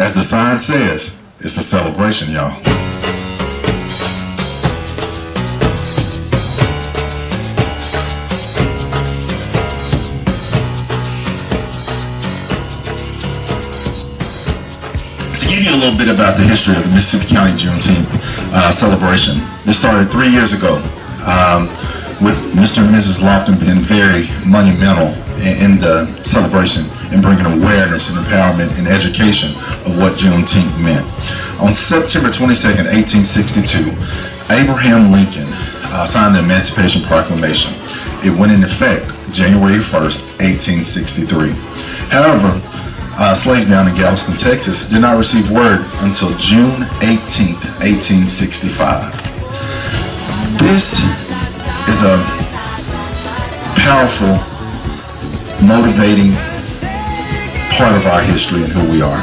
As the sign says, it's a celebration, y'all. To give you a little bit about the history of the Mississippi County Juneteenth celebration, this started 3 years ago with Mr. and Mrs. Lofton being very monumental in the celebration and bringing awareness and empowerment and education of what Juneteenth meant. On September 22nd, 1862, Abraham Lincoln signed the Emancipation Proclamation. It went into effect January 1st, 1863. However, slaves down in Galveston, Texas did not receive word until June 18th, 1865. This is a powerful, motivating part of our history and who we are.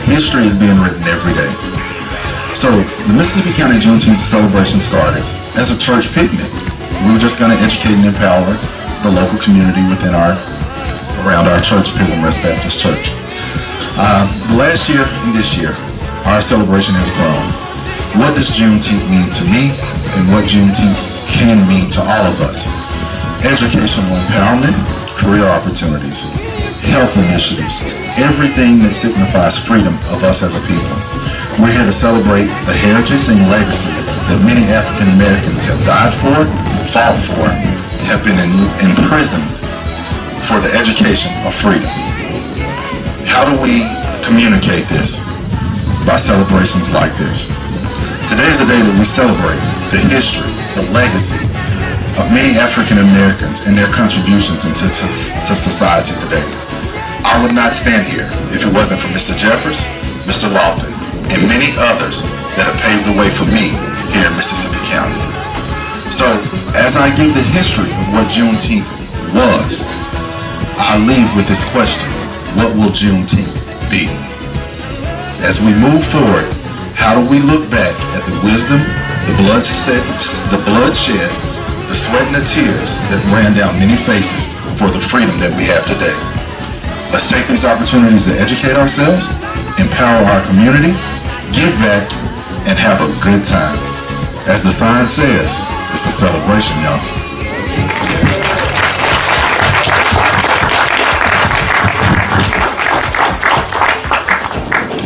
History is being written every day. So the Mississippi County Juneteenth celebration started as a church picnic. We were just going to educate and empower the local community around our church, Pilgrim Rest Baptist Church. Last year and this year, our celebration has grown. What does Juneteenth mean to me, and what Juneteenth can mean to all of us? Educational empowerment, career opportunities, health initiatives, everything that signifies freedom of us as a people. We're here to celebrate the heritage and legacy that many African Americans have died for, fought for, have been imprisoned for the education of freedom. How do we communicate this? By celebrations like this. Today is a day that we celebrate the history, the legacy of many African Americans and their contributions to society today. I would not stand here if it wasn't for Mr. Jeffers, Mr. Lofton, and many others that have paved the way for me here in Mississippi County. So, as I give the history of what Juneteenth was, I leave with this question: what will Juneteenth be? As we move forward, how do we look back at the wisdom, the bloodshed, the sweat and the tears that ran down many faces for the freedom that we have today? Let's take these opportunities to educate ourselves, empower our community, give back, and have a good time. As the sign says, it's a celebration, y'all.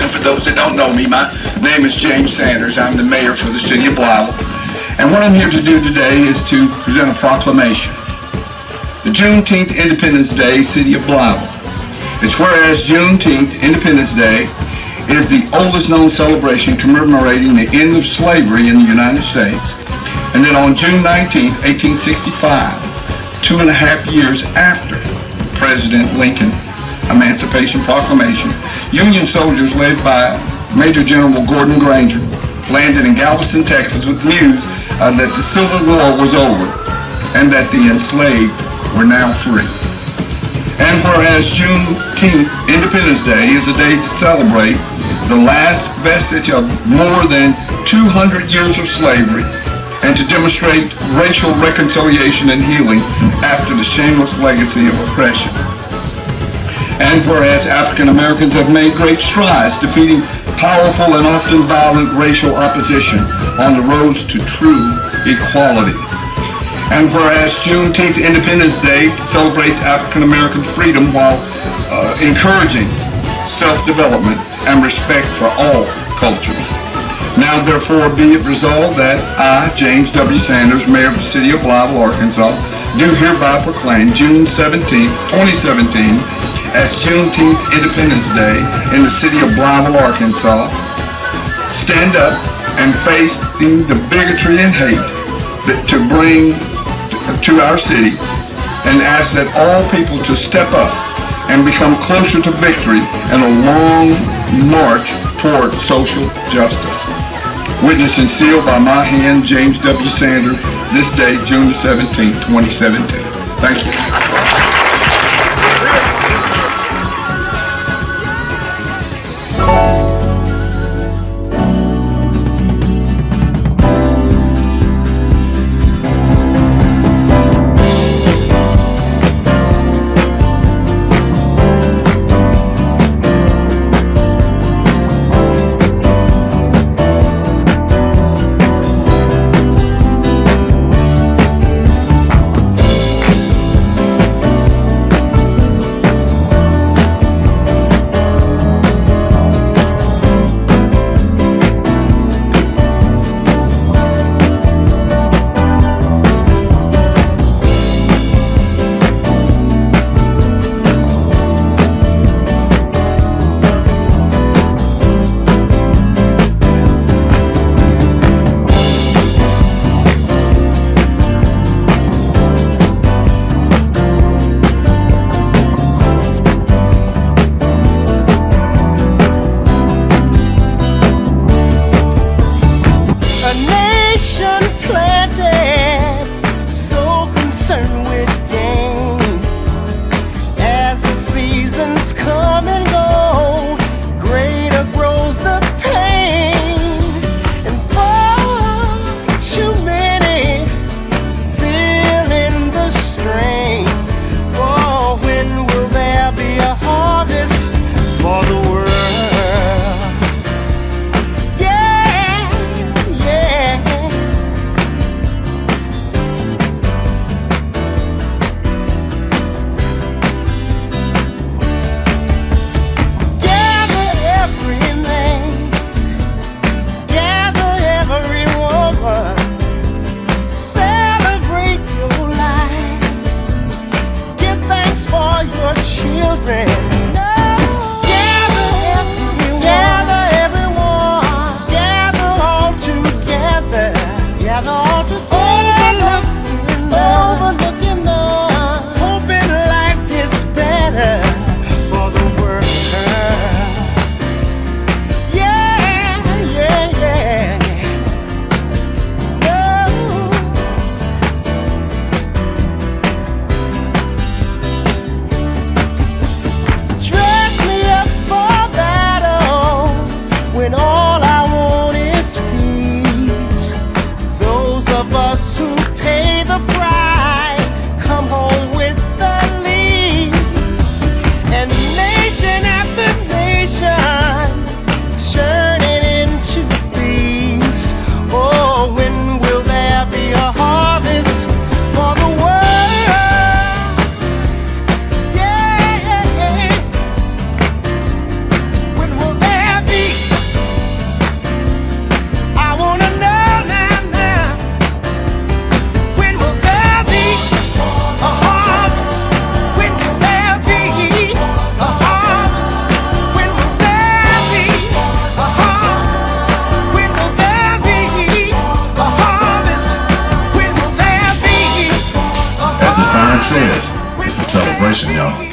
And for those that don't know me, my name is James Sanders. I'm the mayor for the city of Blytheville. And what I'm here to do today is to present a proclamation. The Juneteenth Independence Day, City of Blytheville. It's whereas Juneteenth Independence Day is the oldest known celebration commemorating the end of slavery in the United States. And then on June 19, 1865, 2.5 years after President Lincoln's Emancipation Proclamation, Union soldiers led by Major General Gordon Granger landed in Galveston, Texas with news that the Civil War was over and that the enslaved were now free. And whereas Juneteenth Independence Day is a day to celebrate the last vestige of more than 200 years of slavery and to demonstrate racial reconciliation and healing after the shameless legacy of oppression. And whereas African Americans have made great strides defeating powerful and often violent racial opposition on the roads to true equality. And whereas Juneteenth Independence Day celebrates African American freedom while encouraging self-development and respect for all cultures. Now therefore be it resolved that I, James W. Sanders, Mayor of the City of Blytheville, Arkansas, do hereby proclaim June 17, 2017 as Juneteenth Independence Day in the City of Blytheville, Arkansas. Stand up and face the bigotry and hate that to bring to our city, and ask that all people to step up and become closer to victory in a long march toward social justice. Witnessed and sealed by my hand, James W. Sanders, this day, June 17, 2017. Thank you. sign says, it's a celebration, y'all.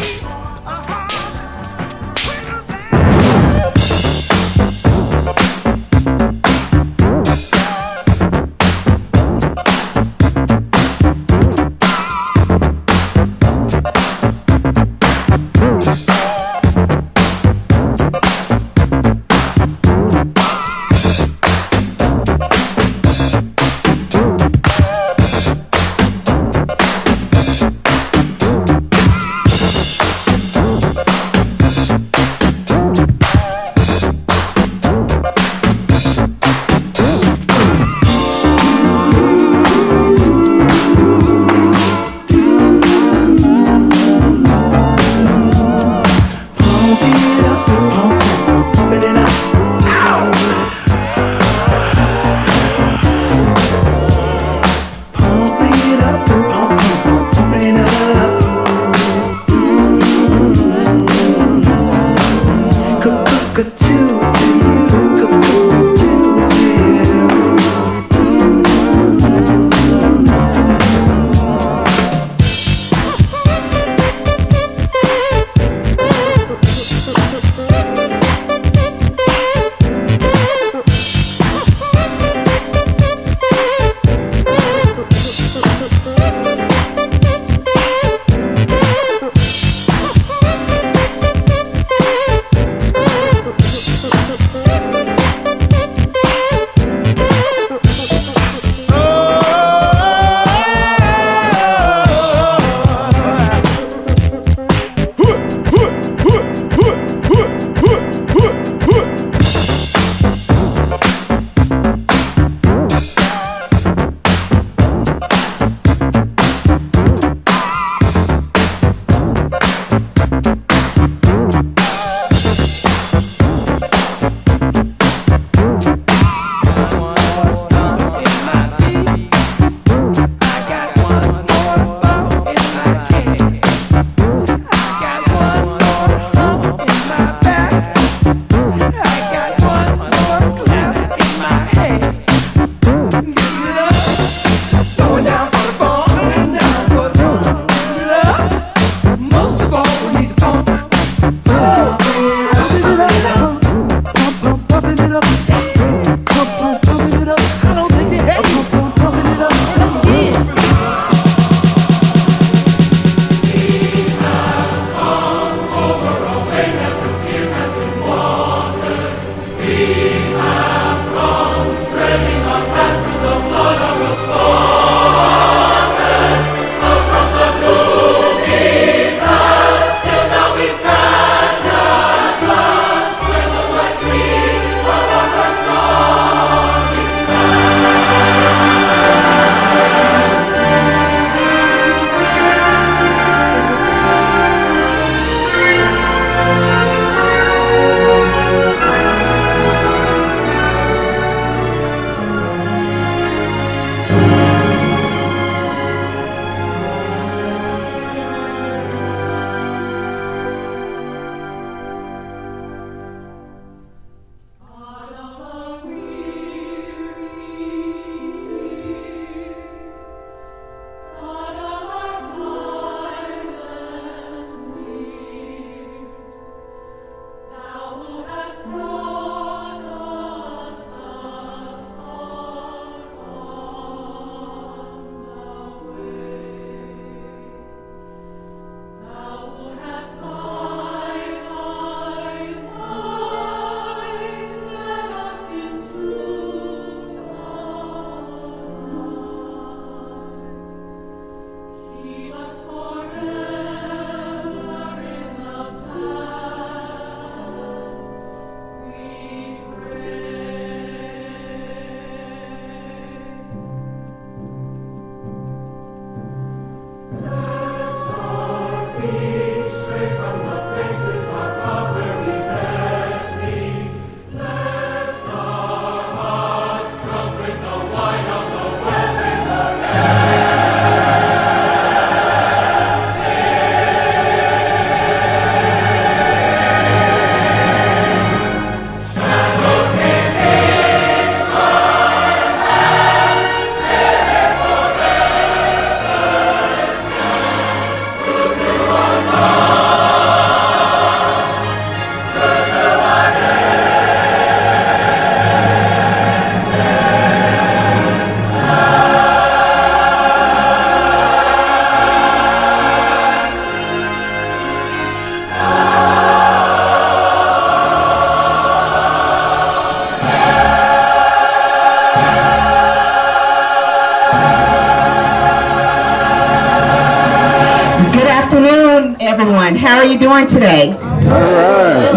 afternoon, everyone. How are you doing today?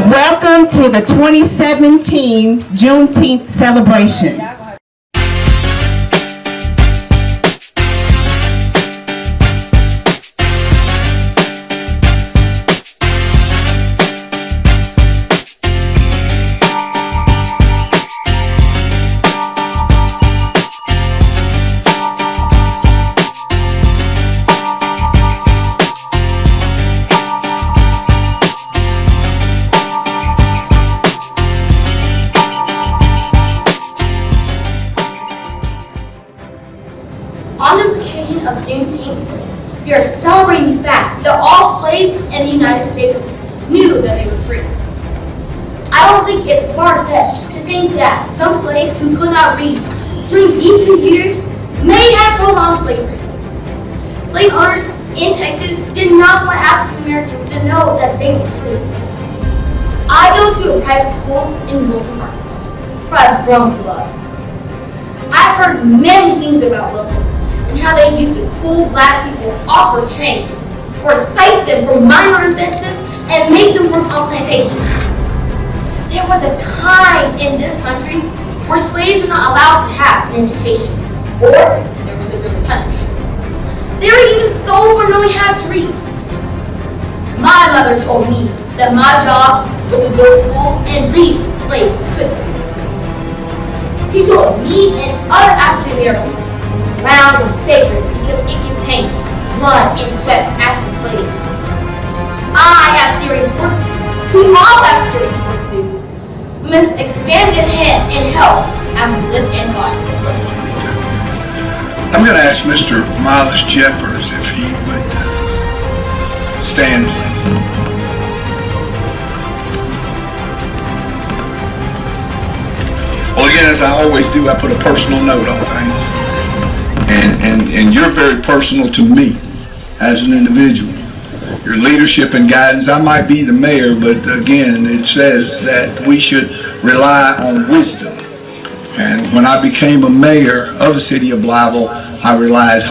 Welcome to the 2017 Juneteenth celebration. On this occasion of Juneteenth, we are celebrating the fact that all slaves in the United States knew that they were free. I don't think it's far-fetched to think that some slaves who could not read during these 2 years may have prolonged slavery. Slave owners in Texas did not want African Americans to know that they were free. I go to a private school in Wilson, Arkansas, where I've grown to love. I've heard many things about Wilson, and how they used to pull black people off of trains or cite them for minor offenses and make them work on plantations. There was a time in this country where slaves were not allowed to have an education, or they were severely punished. They were even sold for knowing how to read. My mother told me that my job was to go to school and read for slaves who couldn't read. She told me and other African Americans ground was sacred because it contained blood and sweat from African slaves. I have serious work to do. We all have serious work to do. We must extend a hand and help as we live and fight. I'm going to ask Mr. Miles Jeffers if he would stand, please. Well, again, as I always do, I put a personal note on things. And you're very personal to me as an individual. Your leadership and guidance, I might be the mayor, but again, it says that we should rely on wisdom. And when I became a mayor of the city of Blytheville, I relied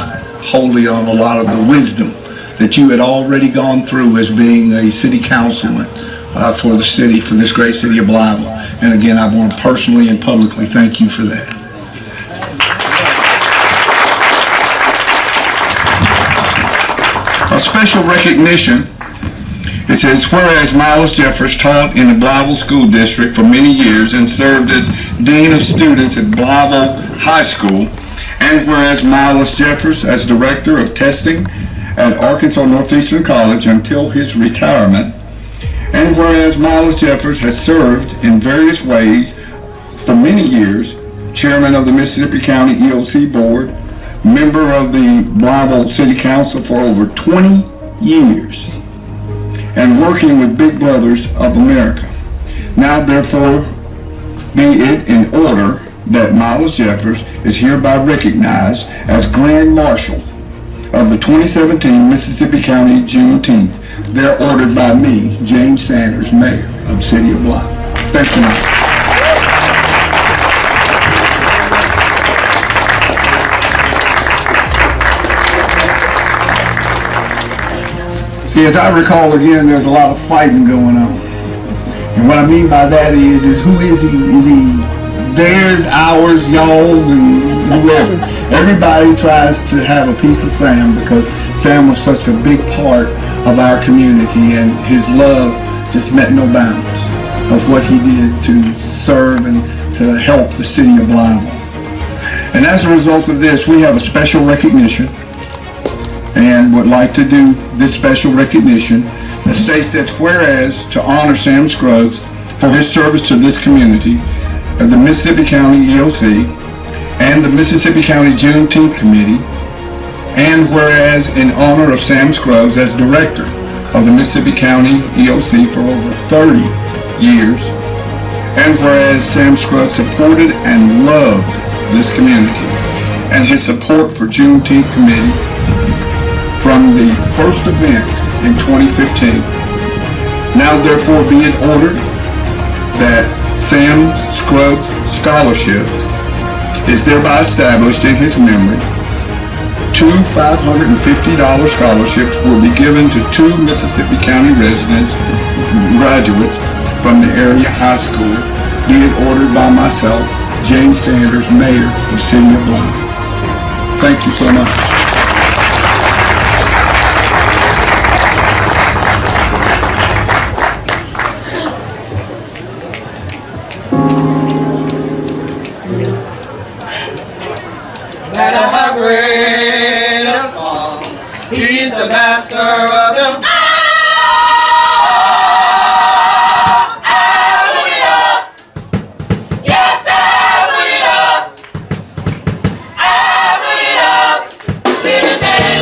wholly on a lot of the wisdom that you had already gone through as being a city councilman for the city, for this great city of Blytheville. And again, I want to personally and publicly thank you for that. A special recognition. It says, whereas Miles Jeffers taught in the Blytheville School District for many years and served as Dean of Students at Blytheville High School, and whereas Miles Jeffers as Director of Testing at Arkansas Northeastern College until his retirement, and whereas Miles Jeffers has served in various ways for many years, Chairman of the Mississippi County EOC Board, member of the Blytheville City Council for over 20 years, and working with Big Brothers of America. Now therefore be it in order that Miles Jeffers is hereby recognized as Grand Marshal of the 2017 Mississippi County Juneteenth, there ordered by me, James Sanders, Mayor of the City of Blytheville. Thank you. See, as I recall again, there's a lot of fighting going on. And what I mean by that is who is he? Is he theirs, ours, y'all's, and whoever? Everybody tries to have a piece of Sam because Sam was such a big part of our community, and his love just met no bounds of what he did to serve and to help the city of Blytheville. And as a result of this, we have a special recognition and would like to do this special recognition that states that whereas to honor Sam Scruggs for his service to this community of the Mississippi County EOC and the Mississippi County Juneteenth Committee, and whereas in honor of Sam Scruggs as Director of the Mississippi County EOC for over 30 years, and whereas Sam Scruggs supported and loved this community and his support for Juneteenth Committee from the first event in 2015. Now therefore be it ordered that Sam Scruggs Scholarship is thereby established in his memory 2 $550 scholarships will be given to 2 Mississippi County residents, graduates from the area high school, be it ordered by myself, James Sanders, Mayor of the City of Blount. Thank you so much. No matter how great or small, he's the master of them all. Hallelujah. Yes, hallelujah. Hallelujah. Sing his name.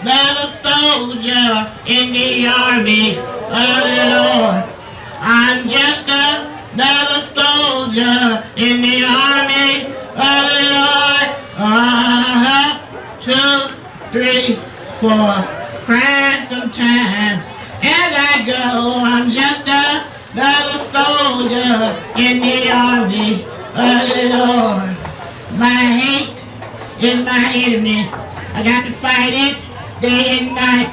another soldier in the army of the Lord. I'm just another soldier in the army of the Lord. 2, 3, 4, crying sometimes as I go. I'm just another soldier in the army of the Lord. My hate is my enemy. I got to fight it day and night.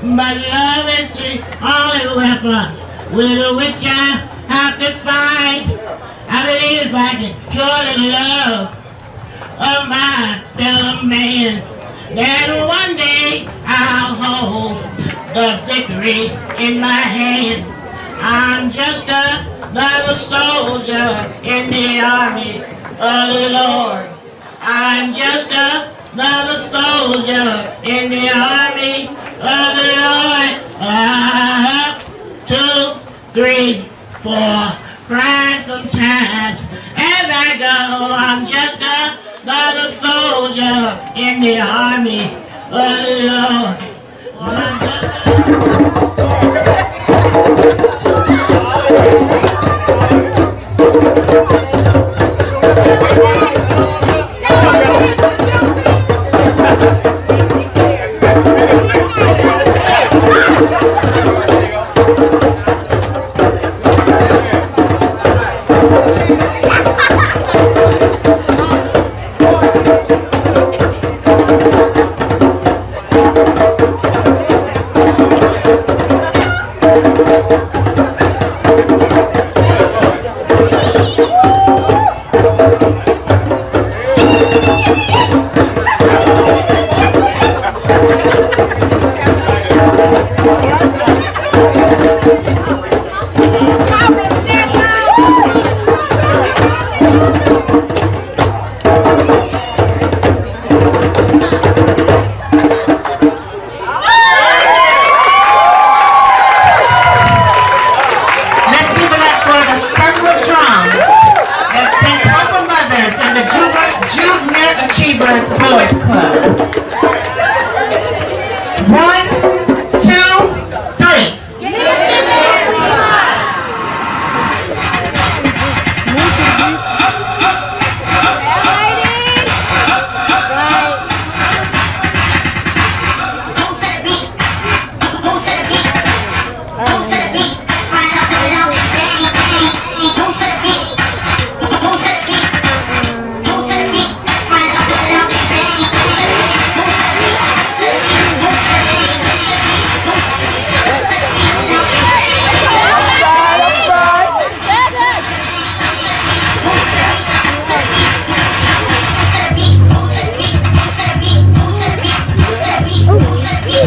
But love is the only weapon with which I have to fight. I believe if I can show the love of my fellow man, then one day I'll hold the victory in my hand. I'm just another soldier in the army of the Lord. I'm just another soldier in the army of the Lord. 2, 3, 4, crying sometimes as I go. I'm just another soldier in the army of the Lord. Boys Club. 1, 2, 3.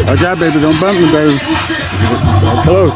Watch out, baby. Don't bump me, baby. Close.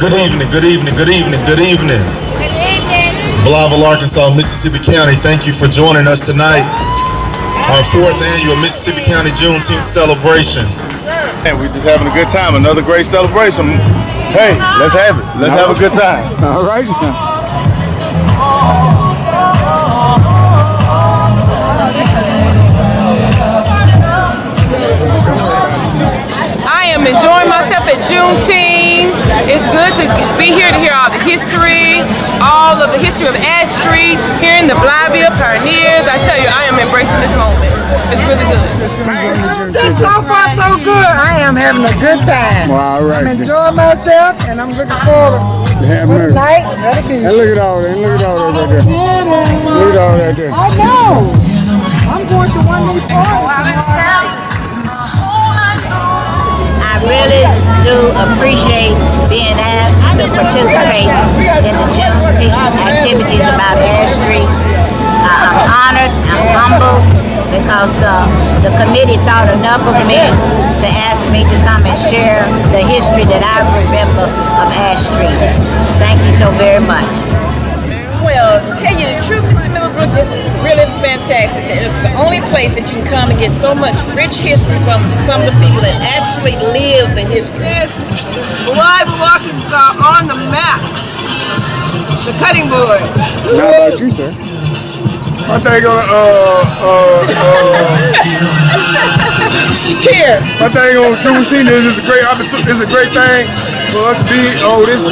Good evening, good evening, good evening, good evening. Blytheville, Arkansas, Mississippi County, thank you for joining us tonight. Our 4th annual Mississippi County Juneteenth celebration. And we're just having a good time. Another great celebration. Hey, let's have it. Let's have a good time. All right. I am enjoying myself at Juneteenth. It's good to be here to hear all the history, all of the history of Ash Street, hearing the Blytheville pioneers. I tell you, I am embracing this moment. It's really good. So far, so good. I am having a good time. Well, all right. I'm enjoying myself, and I'm looking forward to good night. And look at all that. Look at all that right there. Look at all that there. I know. I'm going to one of these parties. I really do appreciate being asked to participate in the Juneteenth activities about Ash Street. I'm honored, I'm humbled, because the committee thought enough of me to ask me to come and share the history that I remember of Ash Street. Thank you so very much. Well, tell you the truth, Mr. Millbrook, this is really fantastic. It's the only place that you can come and get so much rich history from some of the people that actually live the history. Blytheville, Arkansas on the map. The cutting board. How about you, sir? I think Cheers. I think on Juneteenth is a great opportunity. It's a great thing for us to be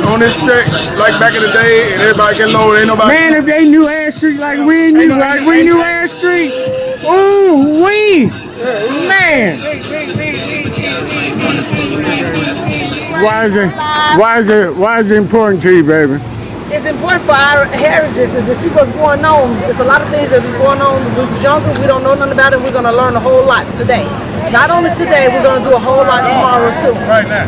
on this stick like back in the day, and everybody can know ain't nobody. Man, if they knew Ash Street like we knew, Ash Street. Ooh, man. Why is it important to you, baby? It's important for our heritage to see what's going on. There's a lot of things that is going on. When we was younger, we don't know nothing about it. We're going to learn a whole lot today. Not only today, we're going to do a whole lot tomorrow too. Right now.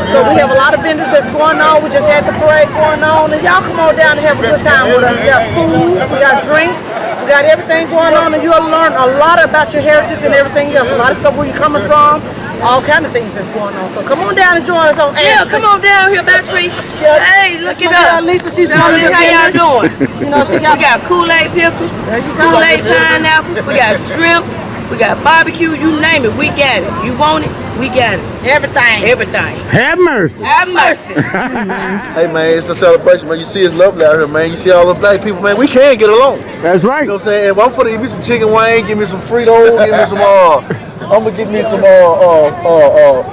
So we have a lot of vendors that's going on. We just had the parade going on, and y'all come on down and have a good time with us. We got food, we got drinks, we got everything going on, and you'll learn a lot about your heritage and everything else. A lot of stuff where you're coming from. All kind of things that's going on. So come on down and join us on Ash. Yeah, come on down here, Battery. Yeah. Hey, look it up. Lisa, she's how y'all doing? You know, we got Kool-Aid pickles, Kool-Aid pineapple, we got shrimps, we got barbecue, you name it, we got it. You want it? We got it. everything. Everything. Have mercy. Have mercy. Hey man, it's a celebration, man. You see it's lovely out here, man. You see all the black people, man. We can get along. That's right. You know what I'm saying? If I'm for to give me some chicken wing, give me some Fritos, give me some I'm gonna give me some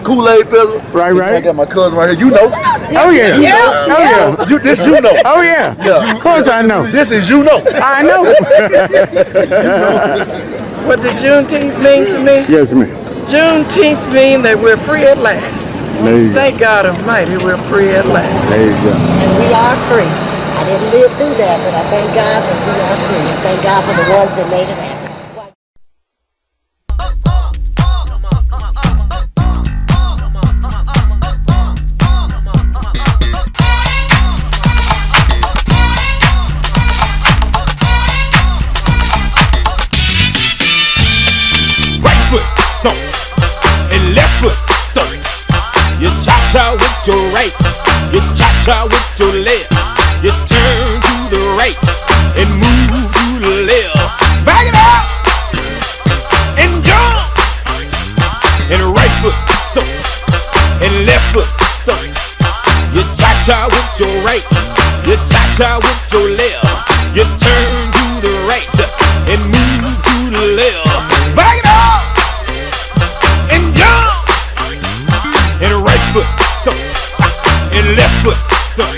Kool-Aid pizzle. Right. I got my cousin right here. You know. Oh yeah. You know. Oh yeah. This you know. Oh yeah. Yeah. Of course I know. This is you know. I know. What did Juneteenth mean to me? Yes, ma'am. Juneteenth means that we're free at last. Thank God Almighty, we're free at last. There you go. And we are free. I didn't live through that, but I thank God that we are free. Thank God for the ones that made it happen. With your right, you cha-cha with your left, you turn to the right and move to the left. Back it up and jump, and right foot stomp, and left foot stomp. You cha-cha with your right, you cha-cha with your left, you turn to the right and move to the left. Back it up and jump, and right foot and left foot stomp.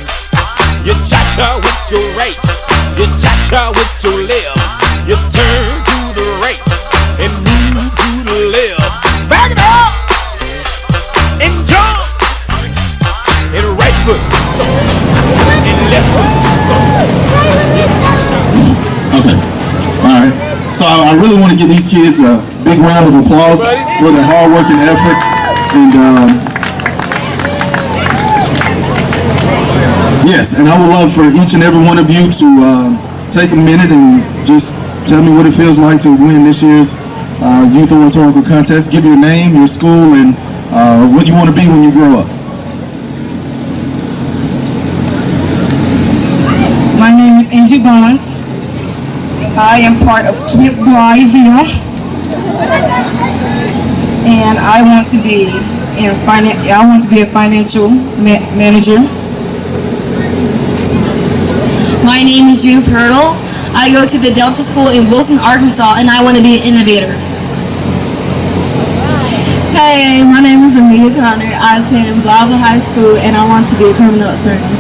You cha-cha with your right, you cha-cha with your left, you turn to the right and move to the left. Back it up and jump, and right foot stomp, and left foot stomp. Okay, all right. So I really want to give these kids a big round of applause for their hard work and effort, and yes, and I would love for each and every one of you to take a minute and just tell me what it feels like to win this year's Youth Oratorical Contest. Give your name, your school, and what you want to be when you grow up. Barnes. I am part of Camp Blyville, and I want to be a financial manager. My name is Drew Pirtle. I go to the Delta School in Wilson, Arkansas, and I want to be an innovator. Hey, my name is Amelia Connor. I attend Blyville High School, and I want to be a criminal attorney.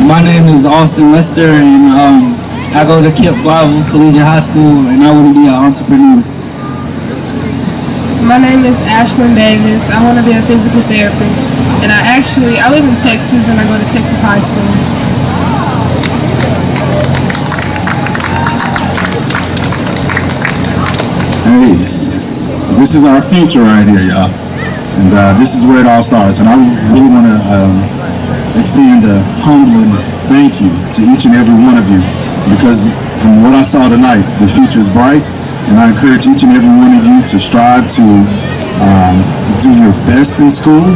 My name is Austin Lester, and I go to Camp Blyville Collegiate High School, and I want to be an entrepreneur. My name is Ashlyn Davis. I want to be a physical therapist, and I live in Texas, and I go to Texas High School. Hey, this is our future right here, y'all, and this is where it all starts. And I really want to extend a humbling thank you to each and every one of you, because from what I saw tonight, the future is bright, and I encourage each and every one of you to strive to do your best in school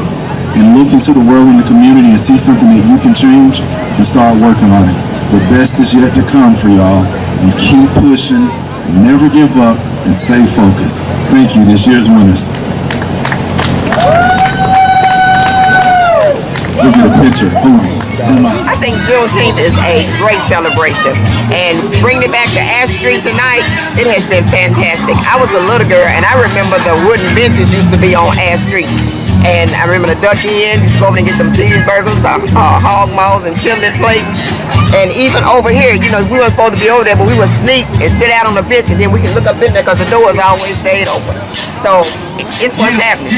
and look into the world and the community and see something that you can change and start working on it. The best is yet to come for y'all, and keep pushing, never give up, and stay focused. Thank you, this year's winners. We'll get a picture. Hold on. I think Juneteenth is a great celebration, and bringing it back to Ash Street tonight, it has been fantastic. I was a little girl, and I remember the wooden benches used to be on Ash Street, and I remember the Duck Inn, used to go over and get them cheeseburgers, hog maws, and chili plates. And even over here, you know, we weren't supposed to be over there, but we would sneak and sit out on the bench, and then we can look up in there because the doors always stayed open. So it's what's happening.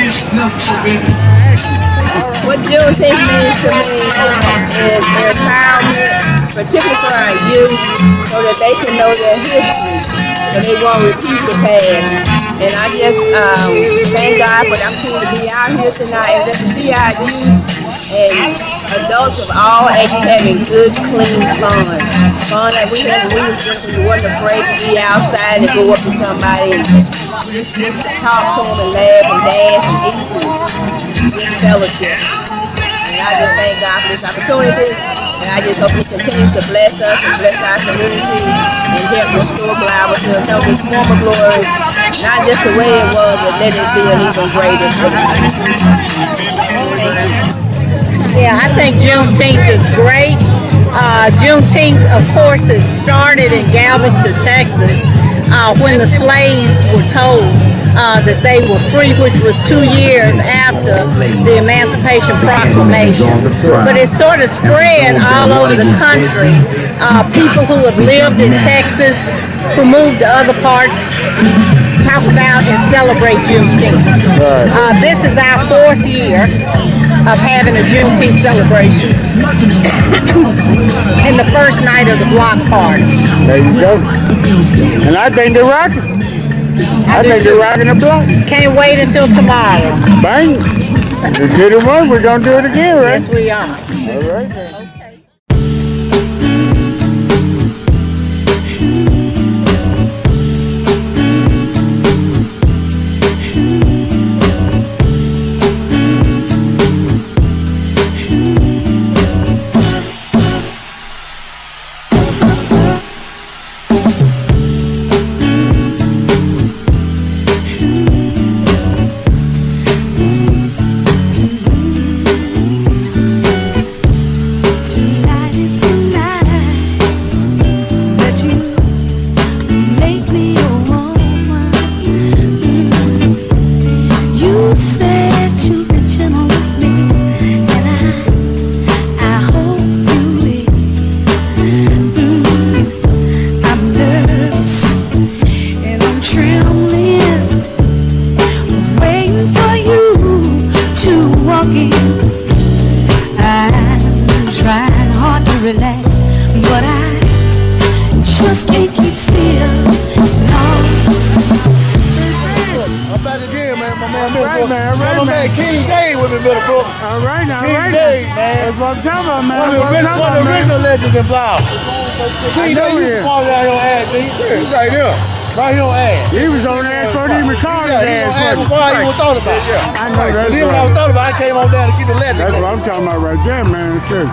What Juneteenth means to me is empowerment, particularly for our youth, so that they can know their history, so they won't repeat the past. And I just thank God for the opportunity to be out here tonight and just to see our youth and adults of all ages having good, clean fun. Fun that we had when we was drinking. We wasn't afraid to be outside and go up to somebody and talk to them and laugh and dance and eat and fellowship. And I just thank God for this opportunity, and I just hope He continues to bless us and bless our community and help restore Blyville to its former glory, not just the way it was, but let it be an even greater thing. Yeah, I think Juneteenth is great. Juneteenth, of course, it started in Galveston, Texas, when the slaves were told that they were free, which was 2 years after the Emancipation Proclamation. But it sort of spread all over the country. People who have lived in Texas, who moved to other parts, talk about and celebrate Juneteenth. This is our 4th year of having a Juneteenth celebration. And the first night of the block party. There you go. And I think they're rocking. I think they're rocking the block. Can't wait until tomorrow. Bang. We did it once, we're going to do it again, right? Yes, we are. All right then. Right here on ass. He was on ass before he recorded ass. Before I even thought about it. Yeah. I know that. Then when I thought about it, I came on down to get the legend. That's what I'm talking about right there, man. Sure.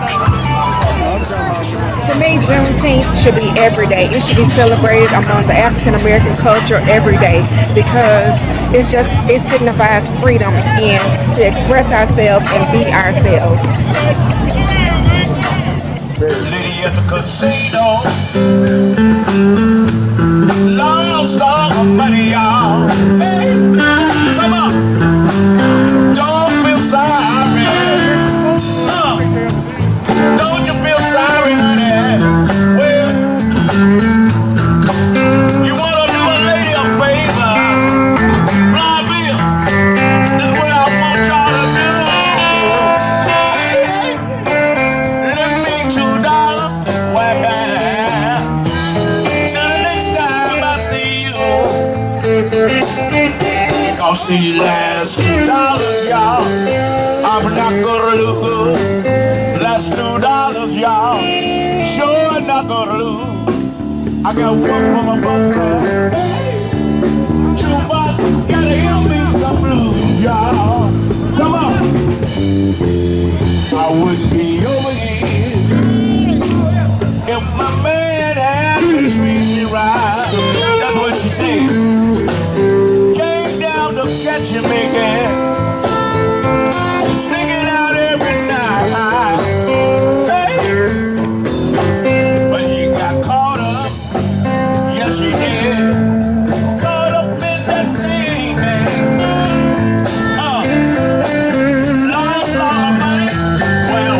To me, Juneteenth should be every day. It should be celebrated among the African American culture every day because it signifies freedom and to express ourselves and be ourselves. Lady at the casino, lost all her money, y'all. Hey, come on, don't feel sorry. Don't you feel sorry, honey? Well, you wanna do a lady a favor? Fly Bill, this is what I want y'all to do. Hey, let me $2. Whack out. Till the next time I see you. Cost these last $2, y'all. I'm not gonna lose. Last $2, y'all. Sure not gonna lose. I got one for my bus fare. Jukebox, gotta hear me some blues, y'all. Come on. I wouldn't be over here if my man had been treating me right. That's what she said. Came down to catch him again. Sneaking out every night. Hey, but he got caught up. Yes, he did. Caught up in that thing, man. Lost all the money. Well,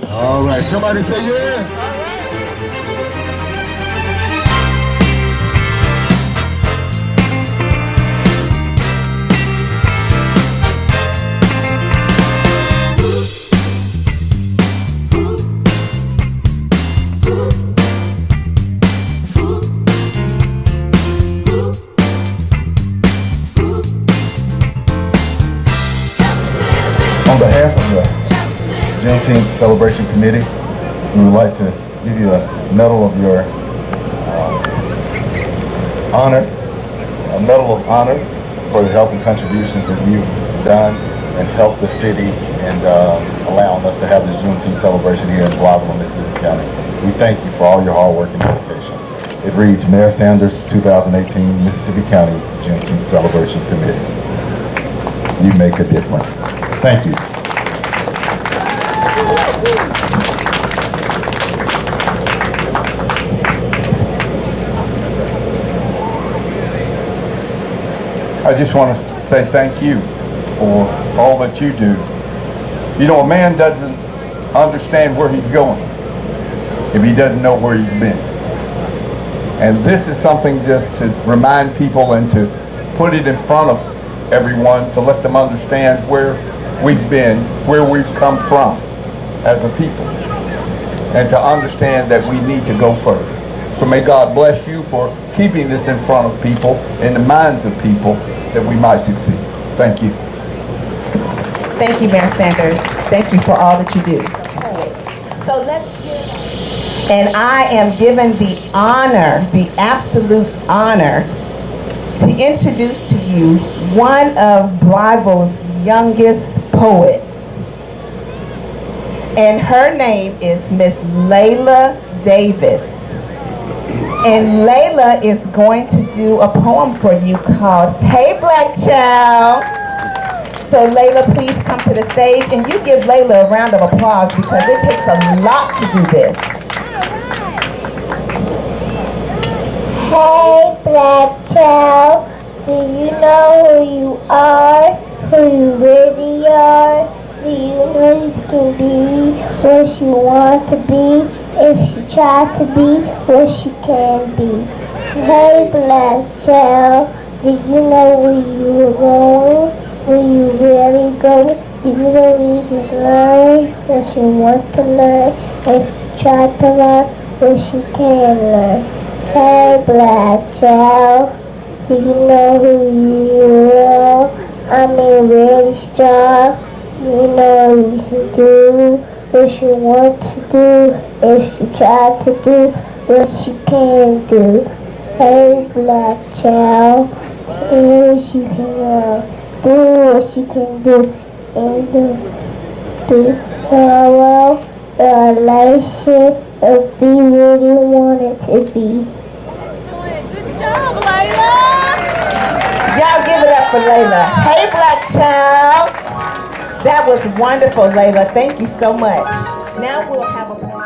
All right, somebody say yeah. On behalf of the Juneteenth Celebration Committee, we would like to give you a medal of your honor, a medal of honor for the help and contributions that you've done and helped the city and allowing us to have this Juneteenth celebration here in Blytheville, Mississippi County. We thank you for all your hard work and dedication. It reads, Mayor Sanders, 2018 Mississippi County Juneteenth Celebration Committee. You make a difference. Thank you. I just want to say thank you for all that you do. You know, a man doesn't understand where he's going if he doesn't know where he's been. And this is something just to remind people and to put it in front of everyone to let them understand where we've been, where we've come from as a people, and to understand that we need to go further. So may God bless you for keeping this in front of people, in the minds of people, that we might succeed. Thank you. Thank you, Mayor Sanders. Thank you for all that you do. So let's get, and I am given the honor, the absolute honor, to introduce to you one of Blytheville's youngest poets. And her name is Miss Layla Davis. And Layla is going to do a poem for you called Hey Black Child. So Layla, please come to the stage, and you give Layla a round of applause because it takes a lot to do this. Hey Black Child, do you know who you are, who you really are? Do you know you can be what you want to be if you try to be what you can be? Hey Black Child, do you know where you're going, where you really going? Do you know you can learn what you want to learn if you try to learn what you can learn? Hey Black Child, do you know who you are? I mean really strong. You know you can do what you want to do if you try to do what you can do. Hey Black Child, do what you can do what you can do and do well relation and be what you want it to be. Good job, Layla! Y'all give it up for Layla. Hey Black Child! That was wonderful, Layla. Thank you so much. Now we'll have a poem.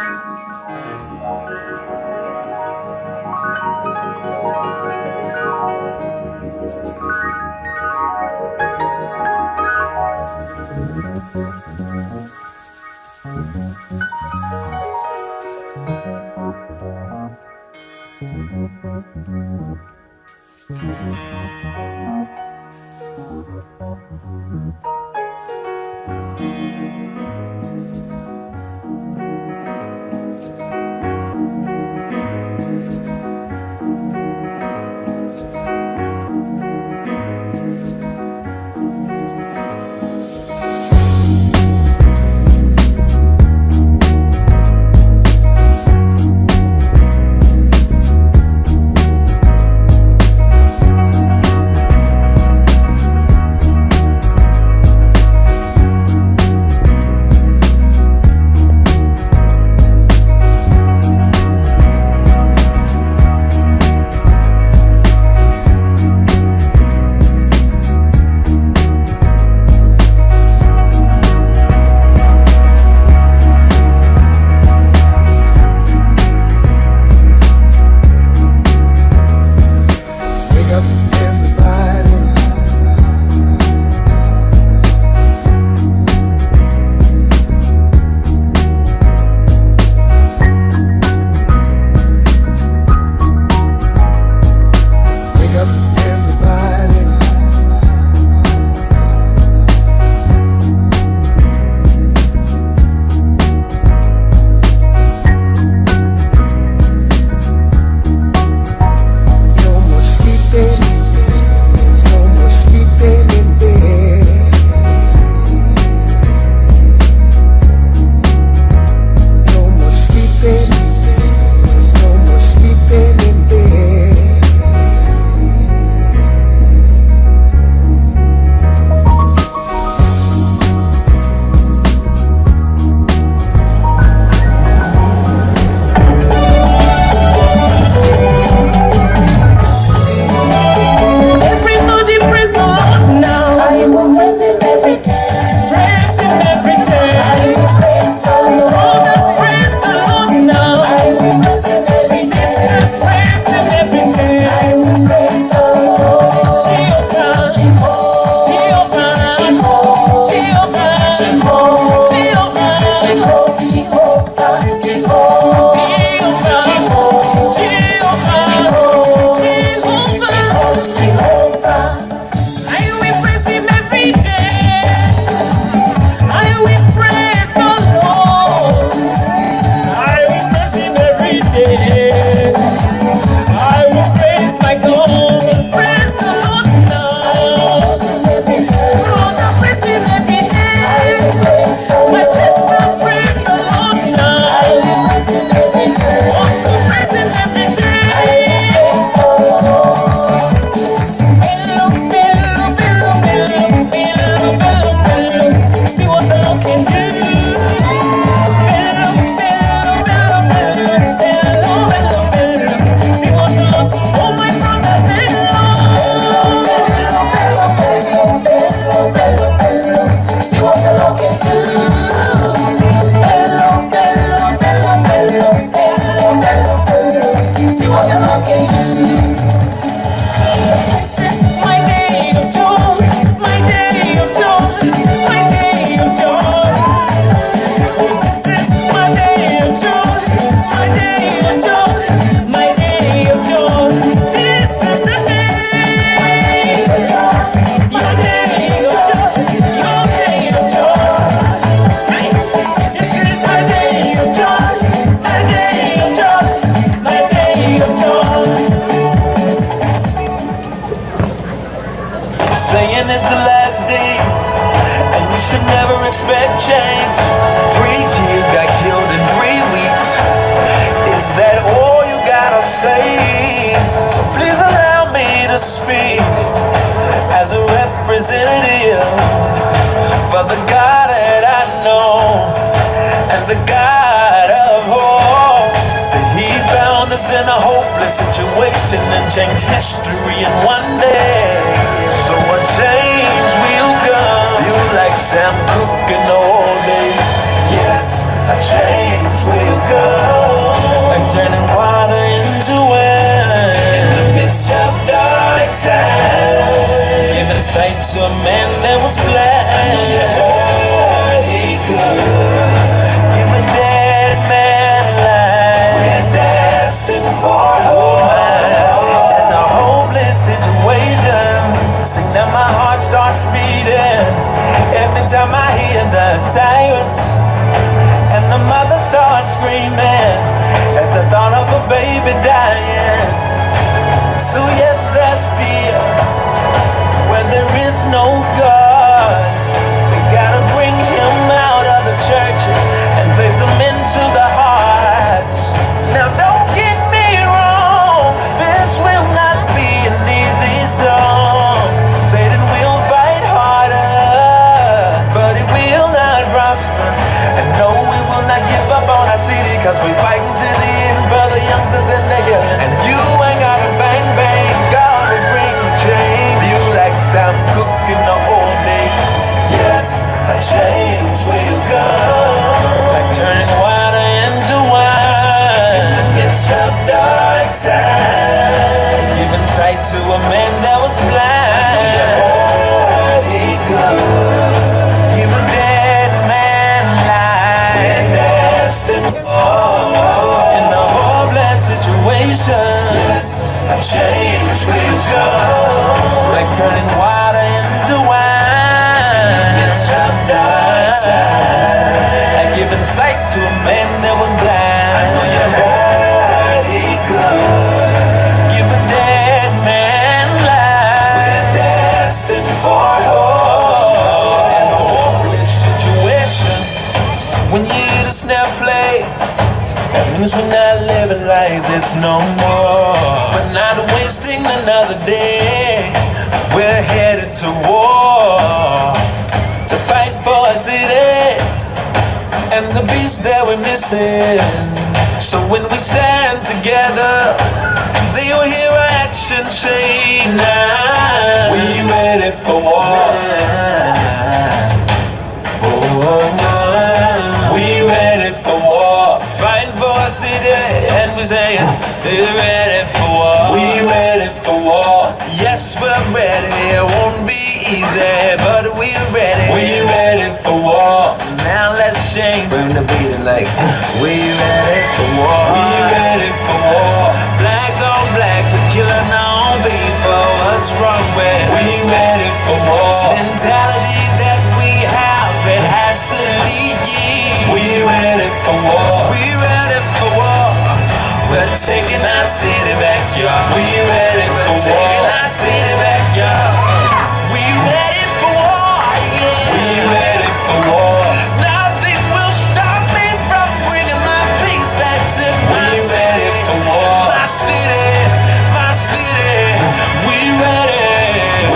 expect change. 3 kids got killed in 3 weeks. Is that all you gotta say? So please allow me to speak as a representative for the God that I know and the God of hope. See, he found us in a hopeless situation and changed history in one day. So a change will come. Feel like Sam Cooke in the old days. Yes, a change will come. Like turning water into wine in the midst of dark times. Giving sight to a man that was blind. He could give a dead man life. We're destined for hope in a hopeless situation. See, now my heart starts beating every time I hear the sirens, and the mother starts screaming at the thought of a baby dying. So yes, there's fear where there is no God. We gotta bring him out of the church and place him into the hearts. Now don't get me wrong, this will not be an easy song. Satan will fight harder, but it will not prosper. And no, we will not give up on our city, cause we fighting to the end for the youngsters and the young. And you ain't gotta bang bang, God will bring the change. Feel like Sam Cooke in the old days. Yes, a change will come. Like turning water into wine in the midst of dark time. Giving sight to a man that was blind. He could give a dead man life. We're destined in a hopeless situation. Yes, a change will come. Like turning water into wine in the midst of dark time. Like giving sight to a man that was blind. I know you heard he could give a dead man life. We're destined for hope in a hopeless situation. When you hear the snare play, that means we're not living like this no more. We're not wasting another day. We're headed to war, to fight for a city and the beast that we're missing. So when we stand together, they'll hear our action say, nah, we ready for war. We ready for war. Fighting for a city and we're saying, we're ready for war. We ready for war. Yes, we're ready. It won't be easy, but we're ready. We ready for war. Now let's shake, burn the beat like we ready for war. We ready for war. Black on black, we're killing our people. What's wrong with us? We ready for war. This mentality that we have, it has to leave. We ready for war. We ready for war. We're taking our city back, y'all. We ready for war. Taking our city back, y'all. We ready for war, yeah. We ready for war. Nothing will stop me from bringing my peace back to my city. We ready for war. My city, my city. We ready.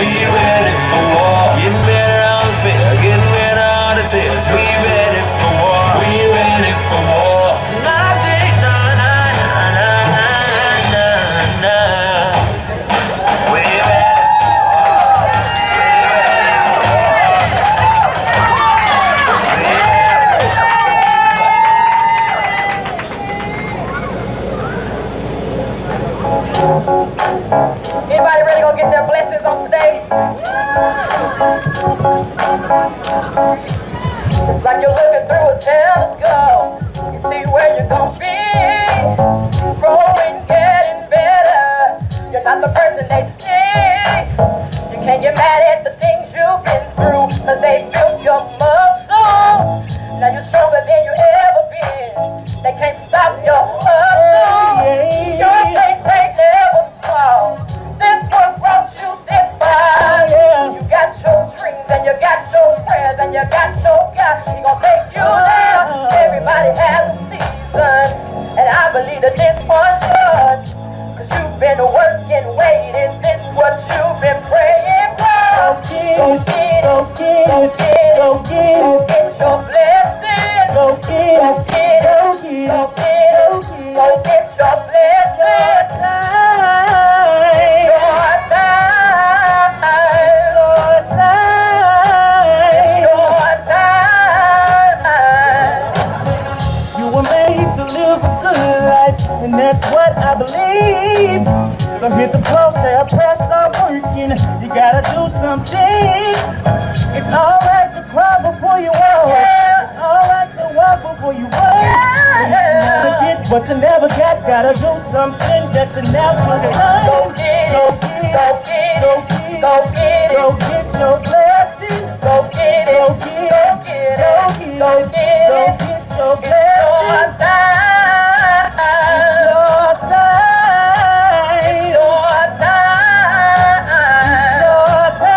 We ready for war. Getting rid of all the fear, getting rid of all the tears. We ready for war. We ready for war. Nothing, no, no, no, no, no, no, no. We ready. Anybody ready to go get their blessings on today? It's like you're looking through a telescope. You see where you're gonna be. Growing, getting better. You're not the person they see. You can't get mad at the things you've been through, cause they built your muscle. Now you're stronger than you ever been. They can't stop your hustle. Your faith ain't never small. This one brought you this far. You got your dreams and you got your prayers and you got your God. He gon' take you there. Everybody has a season, and I believe that this one's yours. Cause you've been working, waiting, this what you've been praying for. Go get it, go get it, go get it, go get it, go get your blessing. Go get it, go get it, go get it, go get it, go get your blessing. It's your time, it's your time, it's your time. You were made to live a good life, and that's what I believe. So hit the floor, say I pressed on working. You gotta do something. It's alright to cry before you walk. It's alright to walk before you run. You wanna get what you never got. Gotta do something that you never done. Go get it, go get it, go get it, go get it, go get your blessing. Go get it, go get it, go get it, go get it, go get your blessing. It's your time. It's your time. It's your time.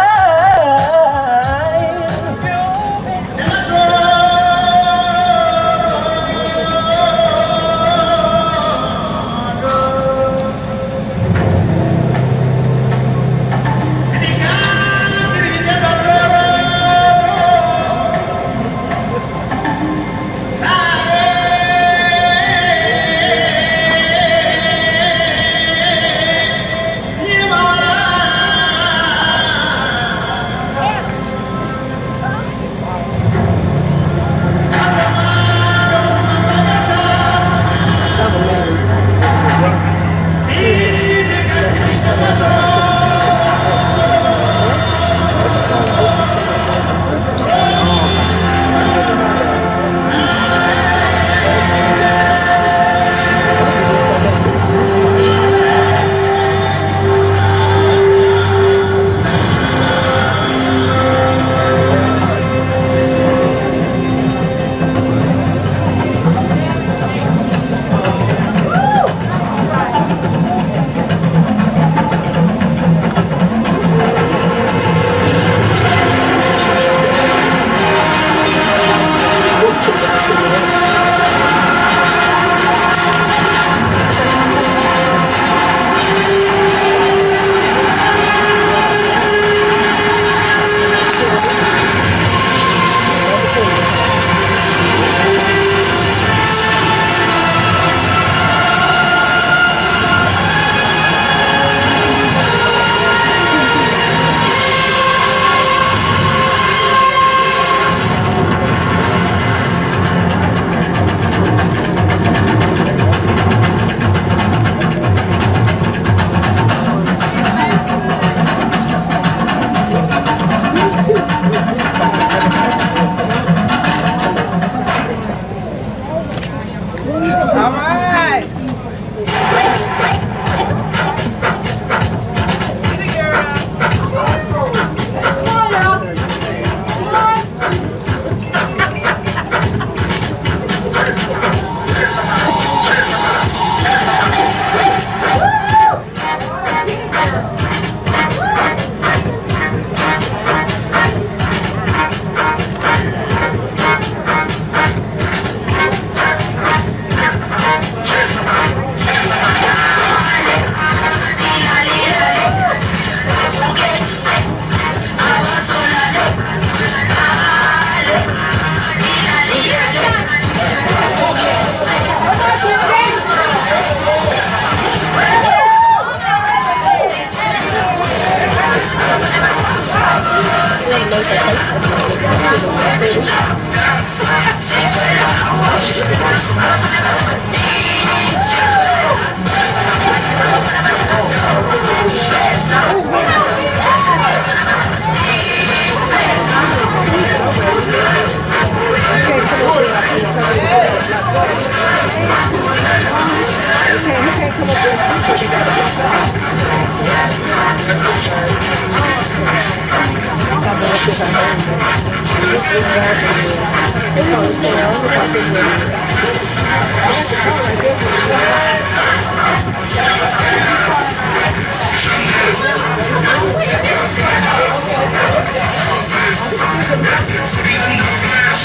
It's your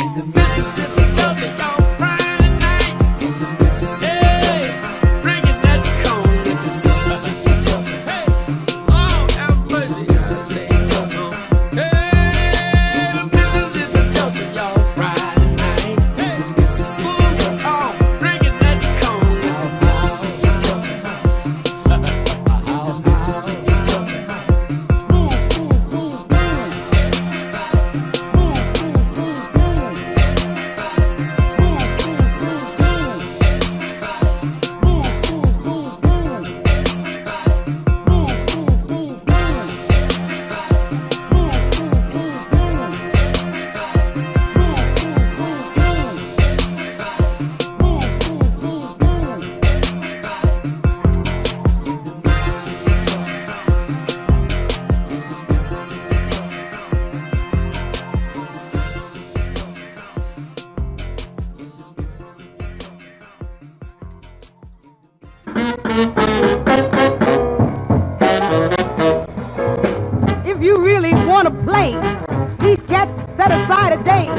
In the Mississippi Delta, y'all. If you really want to play, these cats set aside a day.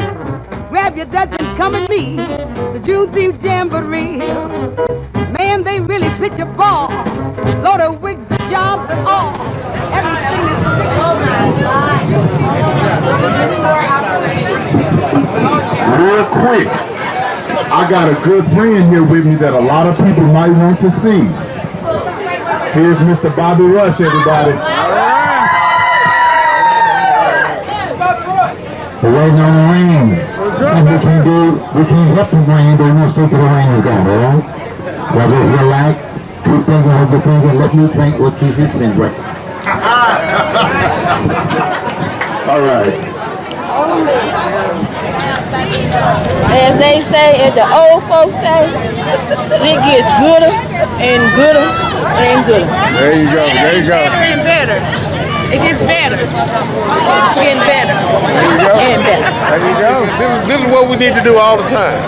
Grab your Dutch and come and meet the Juneteenth Jamboree. Man, they really pitch a ball. Load of wigs, the jobs and all. Everything is Real quick, I got a good friend here with me that a lot of people might want to see. Here's Mr. Bobby Rush, everybody. We're waiting on the rain. And we can't help the rain, but we won't stay till the rain is gone, alright? Y'all just relax, keep thinking what you're thinking, let me think what you should think, right? Alright. As they say, as the old folks say, it gets gooder and gooder and gooder. There you go, there you go. Better and better. It gets better. It's getting better. There you go. And better. There you go. This is what we need to do all the time.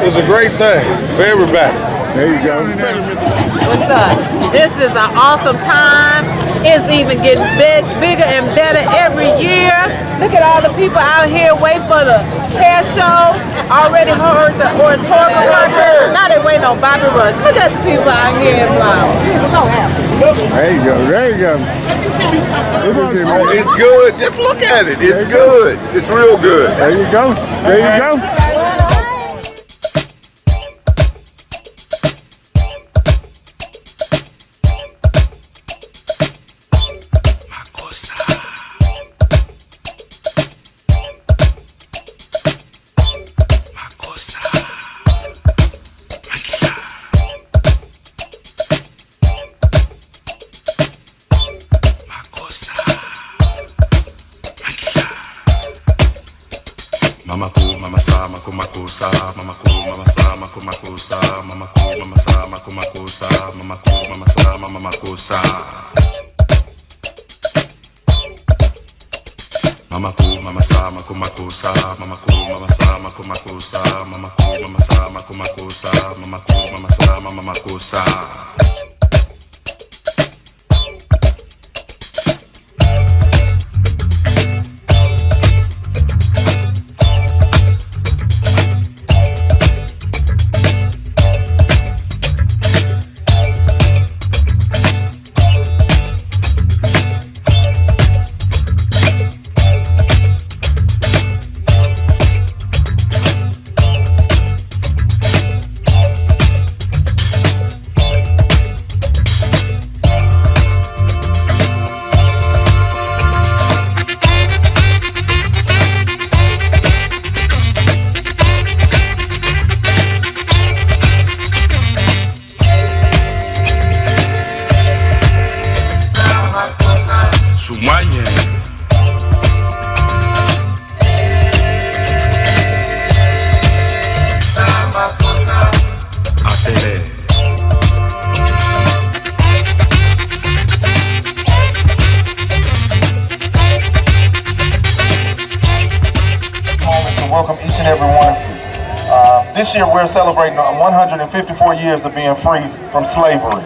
It's a great thing for everybody. There you go. What's up? This is an awesome time. It's even getting bigger and better every year. Look at all the people out here waiting for the hair show. Already heard the oratorical contest. Now they waiting on Bobby Rush. Look at the people out here in Blau. So happy. There you go, there you go. Oh, it's good. Just look at it. It's good. It's real good. There you go. There you go. Welcome each and every one of you. This year we're celebrating 154 years of being free from slavery.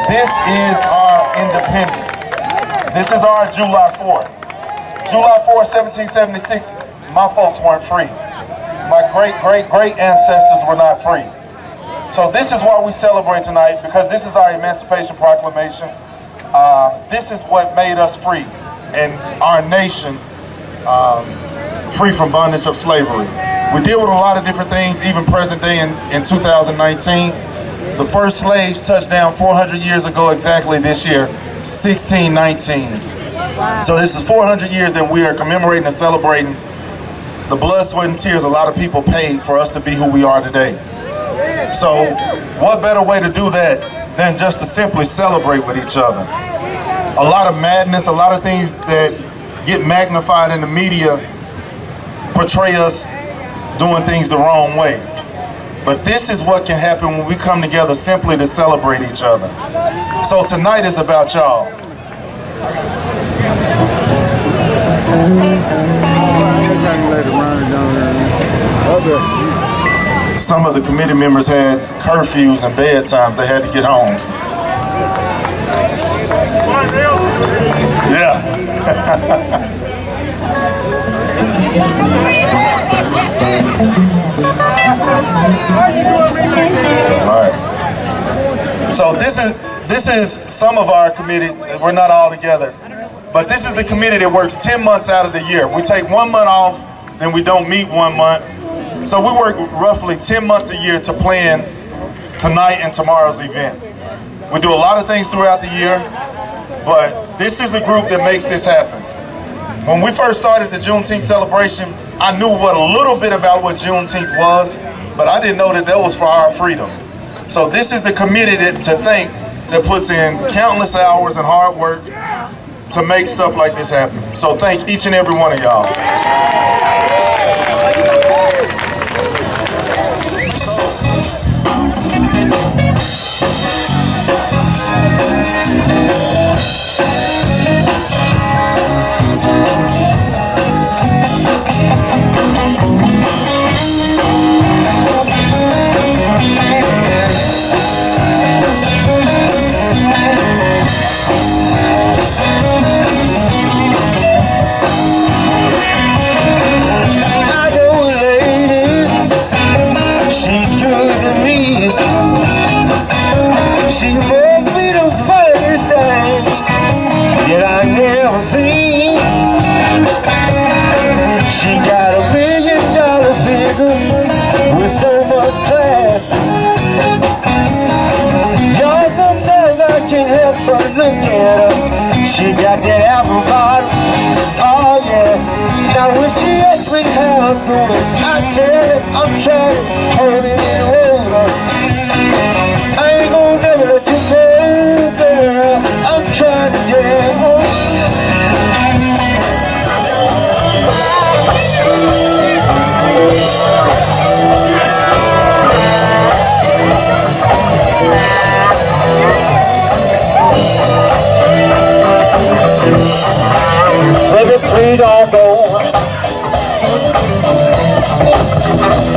This is our independence. This is our July 4th. July 4th, 1776, my folks weren't free. My great ancestors were not free. So this is why we celebrate tonight, because this is our Emancipation Proclamation. This is what made us free and our nation free from bondage of slavery. We deal with a lot of different things, even present day in 2019. The first slaves touched down 400 years ago exactly this year, 1619. Wow. So this is 400 years that we are commemorating and celebrating the blood, sweat, and tears a lot of people paid for us to be who we are today. So what better way to do that than just to simply celebrate with each other? A lot of madness, a lot of things that get magnified in the media portray us doing things the wrong way. But this is what can happen when we come together simply to celebrate each other. So tonight is about y'all. Some of the committee members had curfews and bedtimes. They had to get home. Yeah. All right. So this is some of our committee. We're not all together, but this is the committee that works 10 months out of the year. We take 1 month off, then we don't meet 1 month. So we work roughly 10 months a year to plan tonight and tomorrow's event. We do a lot of things throughout the year, but this is a group that makes this happen. When we first started the Juneteenth celebration, I knew a little bit about what Juneteenth was, but I didn't know that was for our freedom. So this is the committee that puts in countless hours and hard work to make stuff like this happen. So thank each and every one of y'all. She got that apple bottom, oh yeah. Now when she asks me how I'm doing, I tell her I'm trying to hold it in water. I ain't gonna never let you go, girl. I'm trying to get home. Baby, please don't go.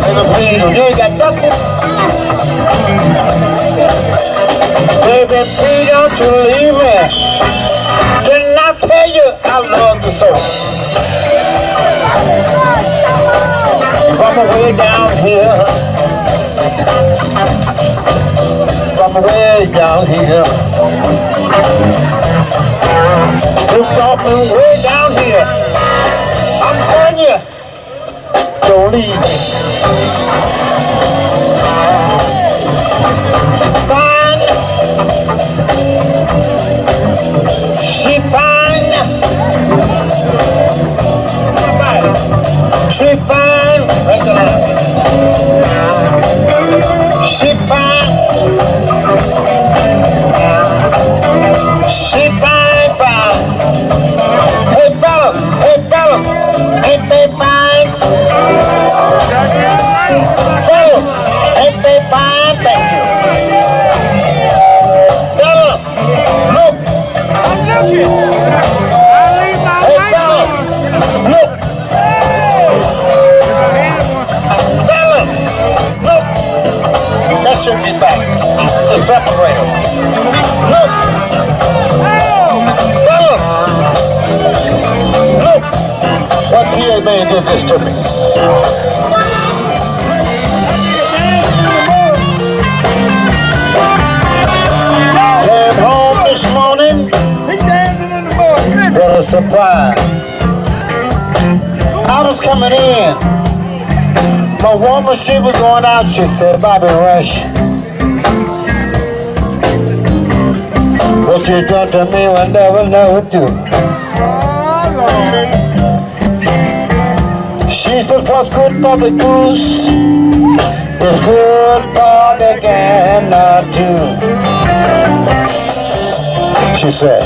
Baby, please, you ain't got nothing. Baby, please don't you leave me. Didn't I tell you I love you so? From way down here. From way down here. You got me way down here. I'm telling you, don't leave me. Fine. She fine. She fine. She fine. She fine, fine. Hey fella, ain't they fine? Fellas, ain't they fine? Thank you. Fella, look. Hey fella, look. Fella, look. That should be back. The separator. Look. Fella, look. What PA man did this to me? Came home this morning. What a surprise. I was coming in. My woman, she was going out. She said, Bobby Rush, what you done to me will never do. She says, what's good for the goose is good for the gander too. She said,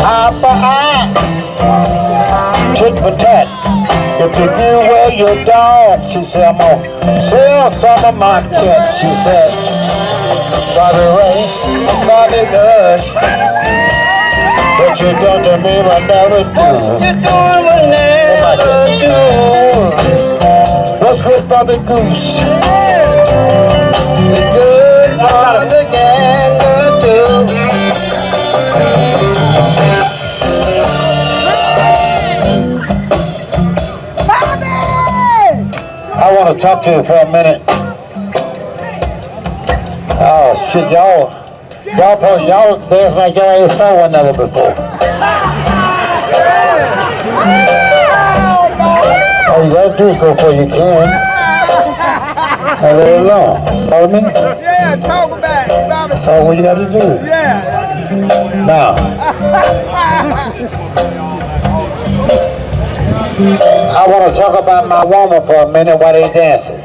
eye for eye, tit for tat. If you give away your dog, she said, I'm gonna sell some of my cats. She said, Bobby Ray, Bobby Rush, what you done to me will never do. What you doing will never do. What's good for the goose? It's good for the gander too. talk to you for a minute. Oh shit, y'all dance like y'all ain't saw one another before. All you gotta do is go for you can. And let it alone. Follow me? Yeah, talk about it. That's all what you gotta do. Yeah. Now, I want to talk about my woman for a minute while they dancing.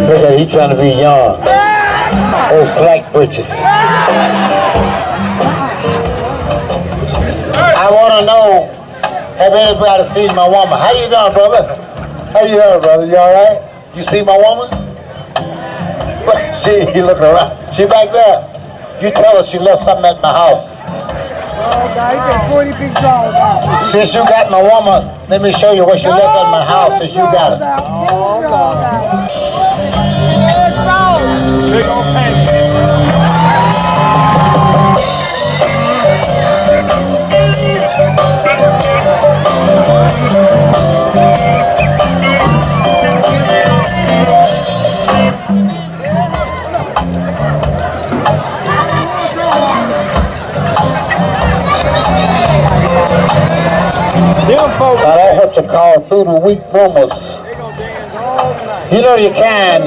Look at he trying to be young. Old slack britches. I want to know, have anybody seen my woman? How you doing, brother? How you doing, brother? You all right? You see my woman? She looking around. She back there. You tell her she left something at my house. Oh, God, he got 40 big dogs out. Since you got my woman, let me show you what she left at my house since you got it. Oh, God. Big old pancake. I don't what you call through the week rumors. You know you can.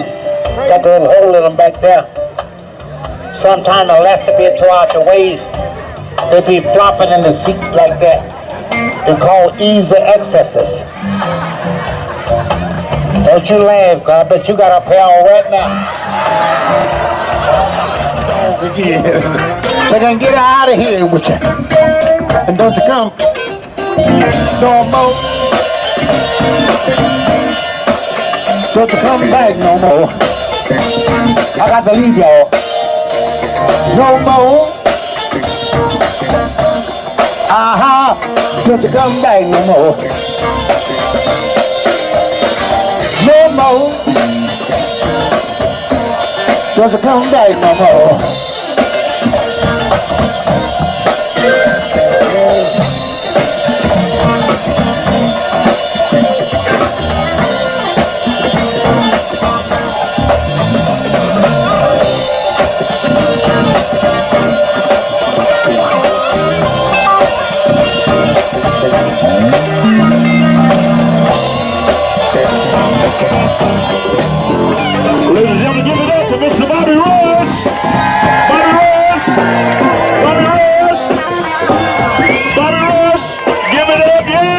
Got the little hole in them back there. Sometimes the last to be two out your waist. They be flopping in the seat like that. They call easy excesses. Don't you laugh, God. I bet you got a pair on right now. Again. So I can get out of here with you. And don't you come no more. Don't you come back no more. I got to leave y'all. No more. Don't you come back no more. No more. Don't you come back no more. Ladies and gentlemen, give it up for Mr. Bobby Rush. Bobby Rush. Bobby Rush. Bobby Rush. Give it up, yeah.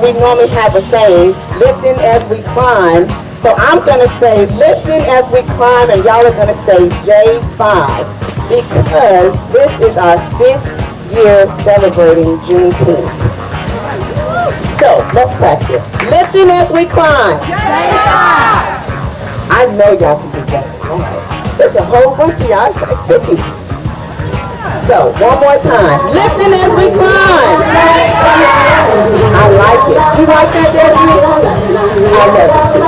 We normally have a saying, lifting as we climb. So I'm going to say lifting as we climb, and y'all are going to say J5, because this is our 5th year celebrating Juneteenth. So let's practice. Lifting as we climb. J5. I know y'all can do better than that. There's a whole bunch of y'all, it's like 50. So, one more time. Lifting as we climb. I like it. You like that, Desmond? I love it too.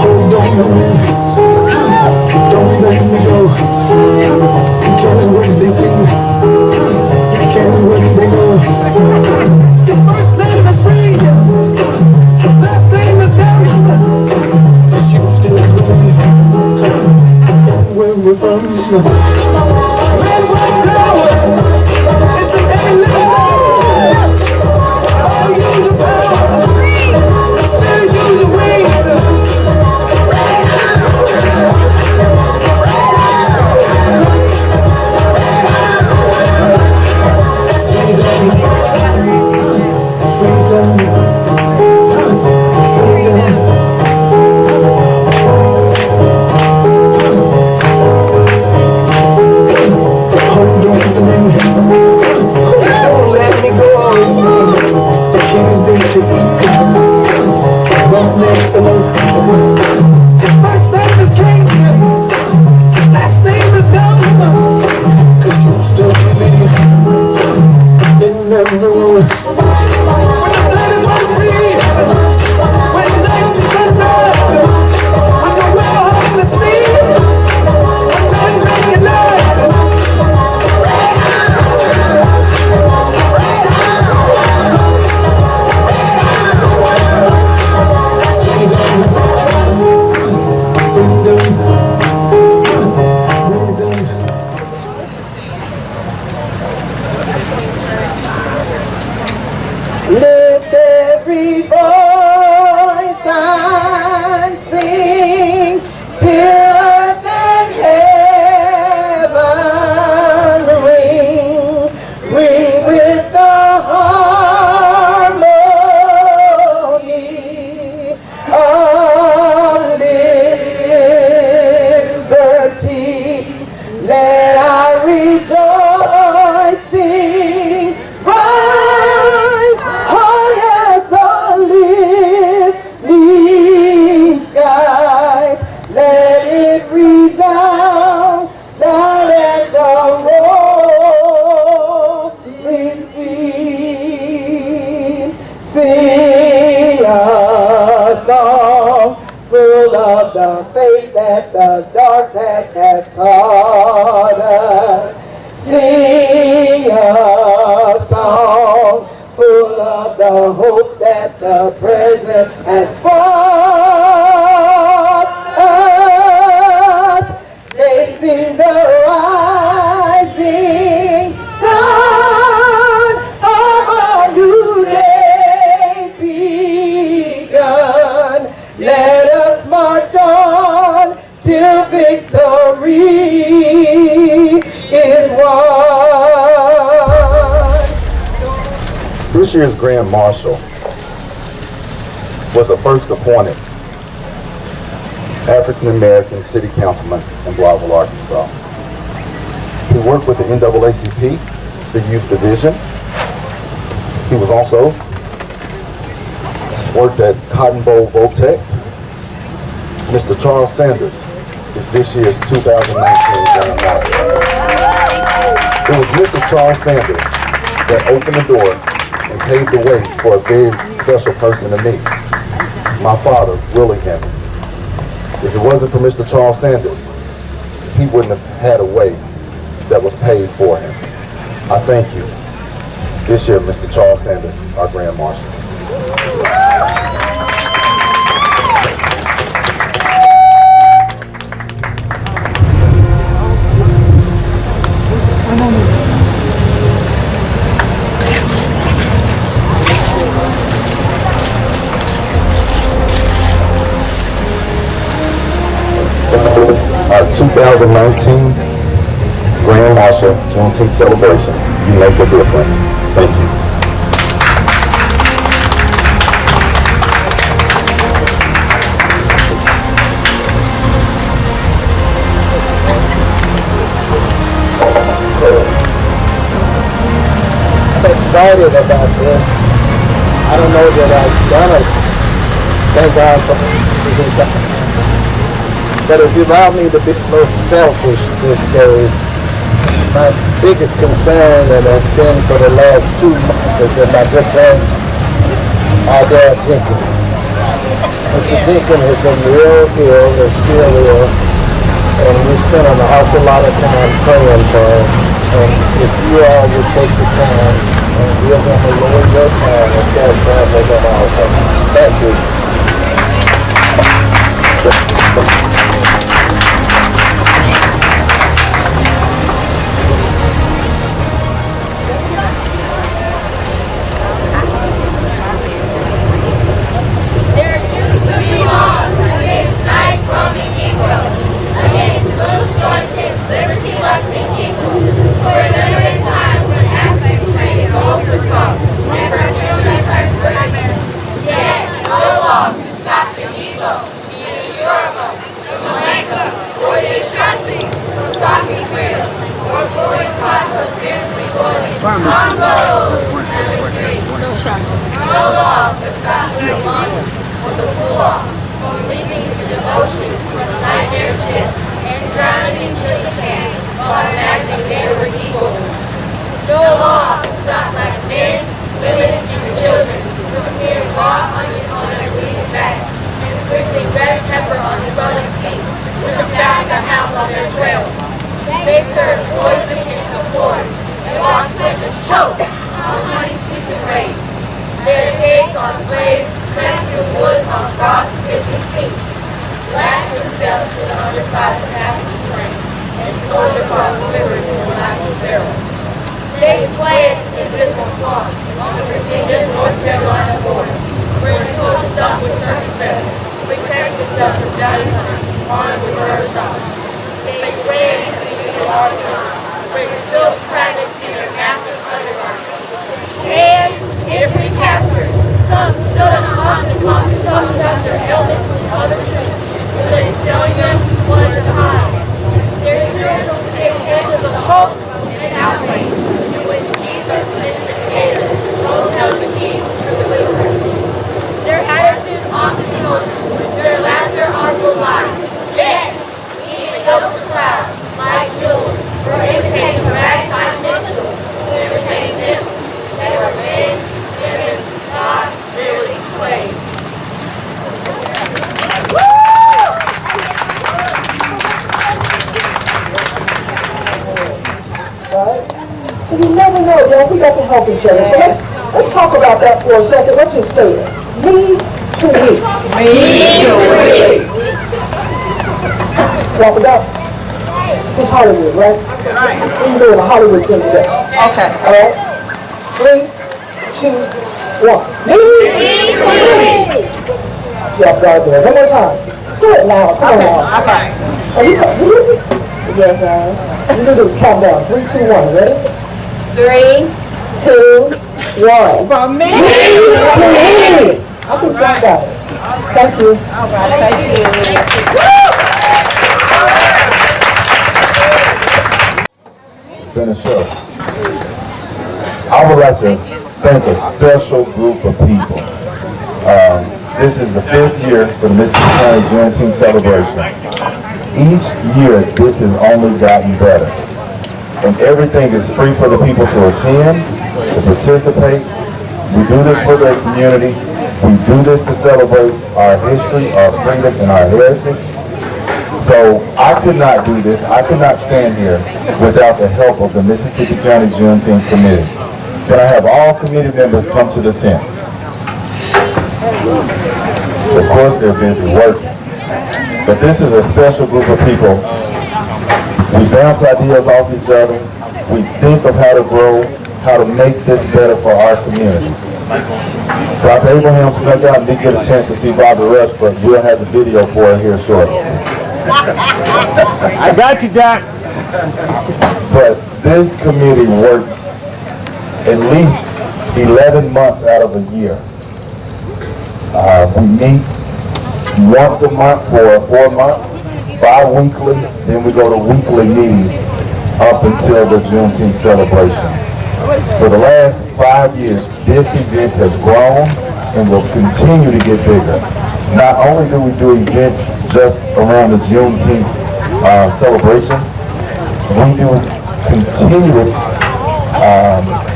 Hold on to me. Don't let me go. You can't win this evening. Can't win, they know. Your first name is freedom. Your last name is Derry. But you still you from? Man's right power. It's an alien. Oh, use your power. Spirit, use your wings. Freedom. Hold on to me. Don't let me go. The kid is deep to eat. Won't let to know. First name is King. Last name is Dumb. Cause you still believe in everyone. When the bloody first bleeds, when the nights is undone, when the well holds the sea, when time recognizes. Lift every voice and sing till earth and heaven ring, ring with the harmony of liberty. Let our rejoicing rise high as the listening skies. Let it resound loud as the rolling sea. Sing a song full of the faith that the dark past has taught us. Sing a song full of the hope that the present has brought us. Facing the rising sun of a new day begun. Let us march on till victory is won. This year's Grand Marshal was the first appointed African-American city councilman in Blytheville, Arkansas. He worked with the NAACP, the youth division. He was also worked at Cotton Bowl Voltech. Mr. Charles Sanders is this year's 2019 Grand Marshal. It was Mr. Charles Sanders that opened the door and paved the way for a very special person to me, my father, Willie Hammond. If it wasn't for Mr. Charles Sanders, he wouldn't have had a way that was paid for him. I thank you. This year, Mr. Charles Sanders, our Grand Marshal. Our 2019 Grand Marshal Juneteenth celebration. You make a difference. Thank you. I'm excited about this. I don't know that I've done it. Thank God for that. But if you allow me to be a little selfish this day, my biggest concern that has been for the last 2 months has been my good friend, Ardell Jenkins. Mr. Jenkins has been real ill and still ill, and we spent an awful lot of time praying for him. And if you all would take the time and give him a little of your time and say a prayer for him also. Thank you. No law can stop the one or the pool from leaping to the ocean where the nightmare shifts and drowning in chilly chains while imagining they were equals. No law can stop black men, women, and children from smearing raw onion on their bleeding backs and sprinkling red pepper on swelling feet to confound the hounds on their trail. They stirred poison into porridge and watched victors choke on honey sweets and rage. They escaped on slaves, tramped through the woods on cross pits and feet, lashed themselves to the undersides of passenger trains, and floated across rivers in molasses barrels. They fled to the dismal swamp on the Virginia-North Carolina border, where the coast stuck with turkey feathers to protect themselves from bounty hunters armed with birdshot. They ran to the Union Army line, bringing silk cravats in their master's undergarments. And if recaptured, some stood on auction blocks to talk about their helmets and other troops, but then selling them wanted to hide. Their spirituals became handles of hope and outrage, in which Jesus and the Creator both held the keys to deliverance. Their attitude often poses their laughter artful lies. Yet, even though the crowd, like mules, were imitating ragtime minstrels who entertained them, they were men, women, not really slaves. Right? So you never know, y'all. We got to help each other. So let's talk about that for a second. Let's just say it. Me to we. Me to we. Y'all forgot? It's Hollywood, right? Right. We're doing a Hollywood thing today. Okay. All right. 3, 2, 1. Me to we. Y'all got there. One more time. Do it now. Come on now. Okay. Are you with me? Yes, sir. You do the countdown. 3, 2, 1. Ready? 3, 2, 1. From me to we. I think y'all got it. Thank you. All right. Thank you. It's been a show. I would like to thank a special group of people. This is the 5th year for the Mississippi County Juneteenth celebration. Each year, this has only gotten better. And everything is free for the people to attend, to participate. We do this for the community. We do this to celebrate our history, our freedom, and our heritage. So I could not do this. I could not stand here without the help of the Mississippi County Juneteenth Committee. Can I have all committee members come to the tent? Of course, they're busy working. But this is a special group of people. We bounce ideas off each other. We think of how to grow, how to make this better for our community. Dr. Abraham snuck out and didn't get a chance to see Barbara Rush, but we'll have the video for her here shortly. I got you, Doc. But this committee works at least 11 months out of a year. We meet once a month for 4 months, bi-weekly, then we go to weekly meetings up until the Juneteenth celebration. For the last 5 years, this event has grown and will continue to get bigger. Not only do we do events just around the Juneteenth celebration, we do continuous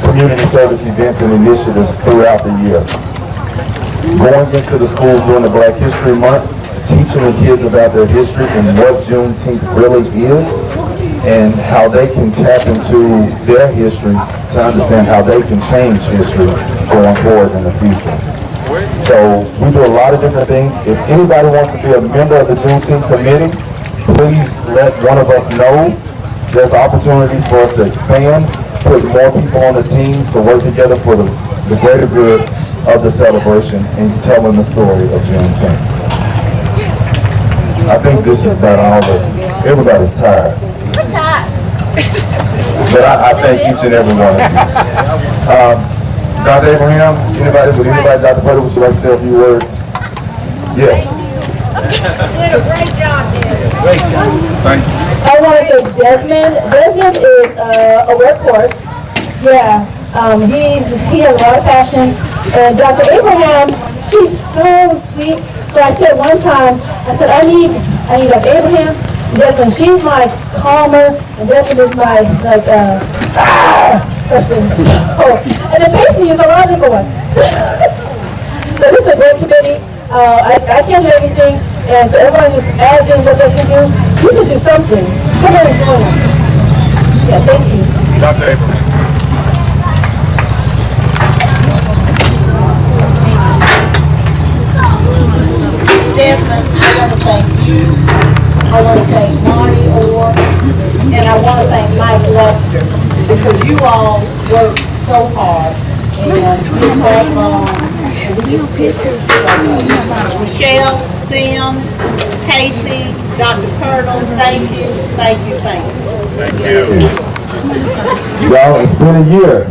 community service events and initiatives throughout the year. Going into the schools during the Black History Month, teaching the kids about their history and what Juneteenth really is, and how they can tap into their history to understand how they can change history going forward in the future. So we do a lot of different things. If anybody wants to be a member of the Juneteenth committee, please let one of us know. There's opportunities for us to expand, put more people on the team to work together for the greater good of the celebration and telling the story of Juneteenth. I think this is about all of it. Everybody's tired. But I thank each and every one of you. Dr. Abraham, anybody, Dr. Putter, would you like to say a few words? Yes. Great job, Dan. Great job. Thank you. I want to thank Desmond. Desmond is a workhorse. Yeah, he has a lot of passion. And Dr. Abraham, she's so sweet. So I said one time, I need Dr. Abraham, Desmond, she's my calmer, and Desmond is my person. So, and then Pacey is a logical one. So this is a great committee. I can't do everything, and so everyone just adds in what they can do. You can do something. Come on and join us. Yeah, thank you. Dr. Abraham. Desmond, I want to thank you. I want to thank Marty Orr, and I want to thank Mike Luster, because you all work so hard, and your backbone, and we just Michelle, Sims, Casey, Dr. Purtle, thank you, thank you, thank you. Thank you. Y'all, it's been a year.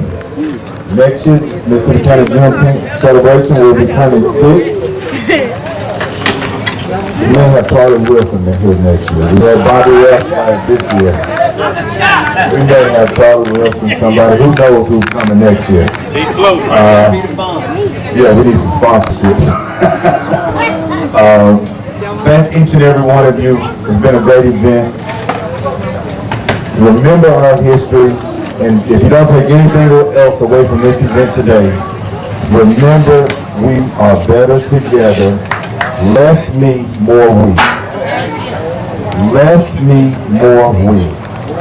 Next year, Mississippi County Juneteenth celebration will be turning 6. We may have Charlie Wilson in here next year. We had Bobby Rush this year. We may have Charlie Wilson, somebody who knows who's coming next year. Yeah, we need some sponsorships. Thank each and every one of you. It's been a great event. Remember our history, and if you don't take anything else away from this event today, remember we are better together. Less me, more we. Less me, more we.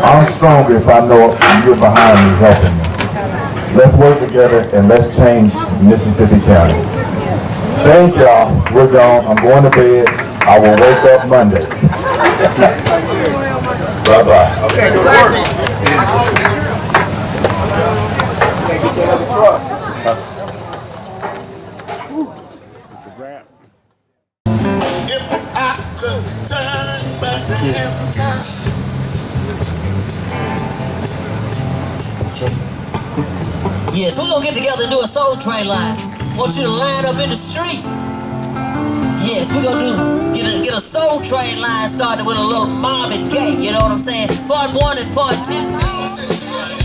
I'm stronger if I know you're behind me helping me. Let's work together and let's change Mississippi County. Thank y'all. We're gone. I'm going to bed. I will wake up Monday. Bye-bye. Okay, good work. Yes, we're gonna get together and do a Soul Train line. Want you to line up in the streets. Yes, we're gonna get a Soul Train line started with a little Marvin Gaye, you know what I'm saying? Part 1 and part 2.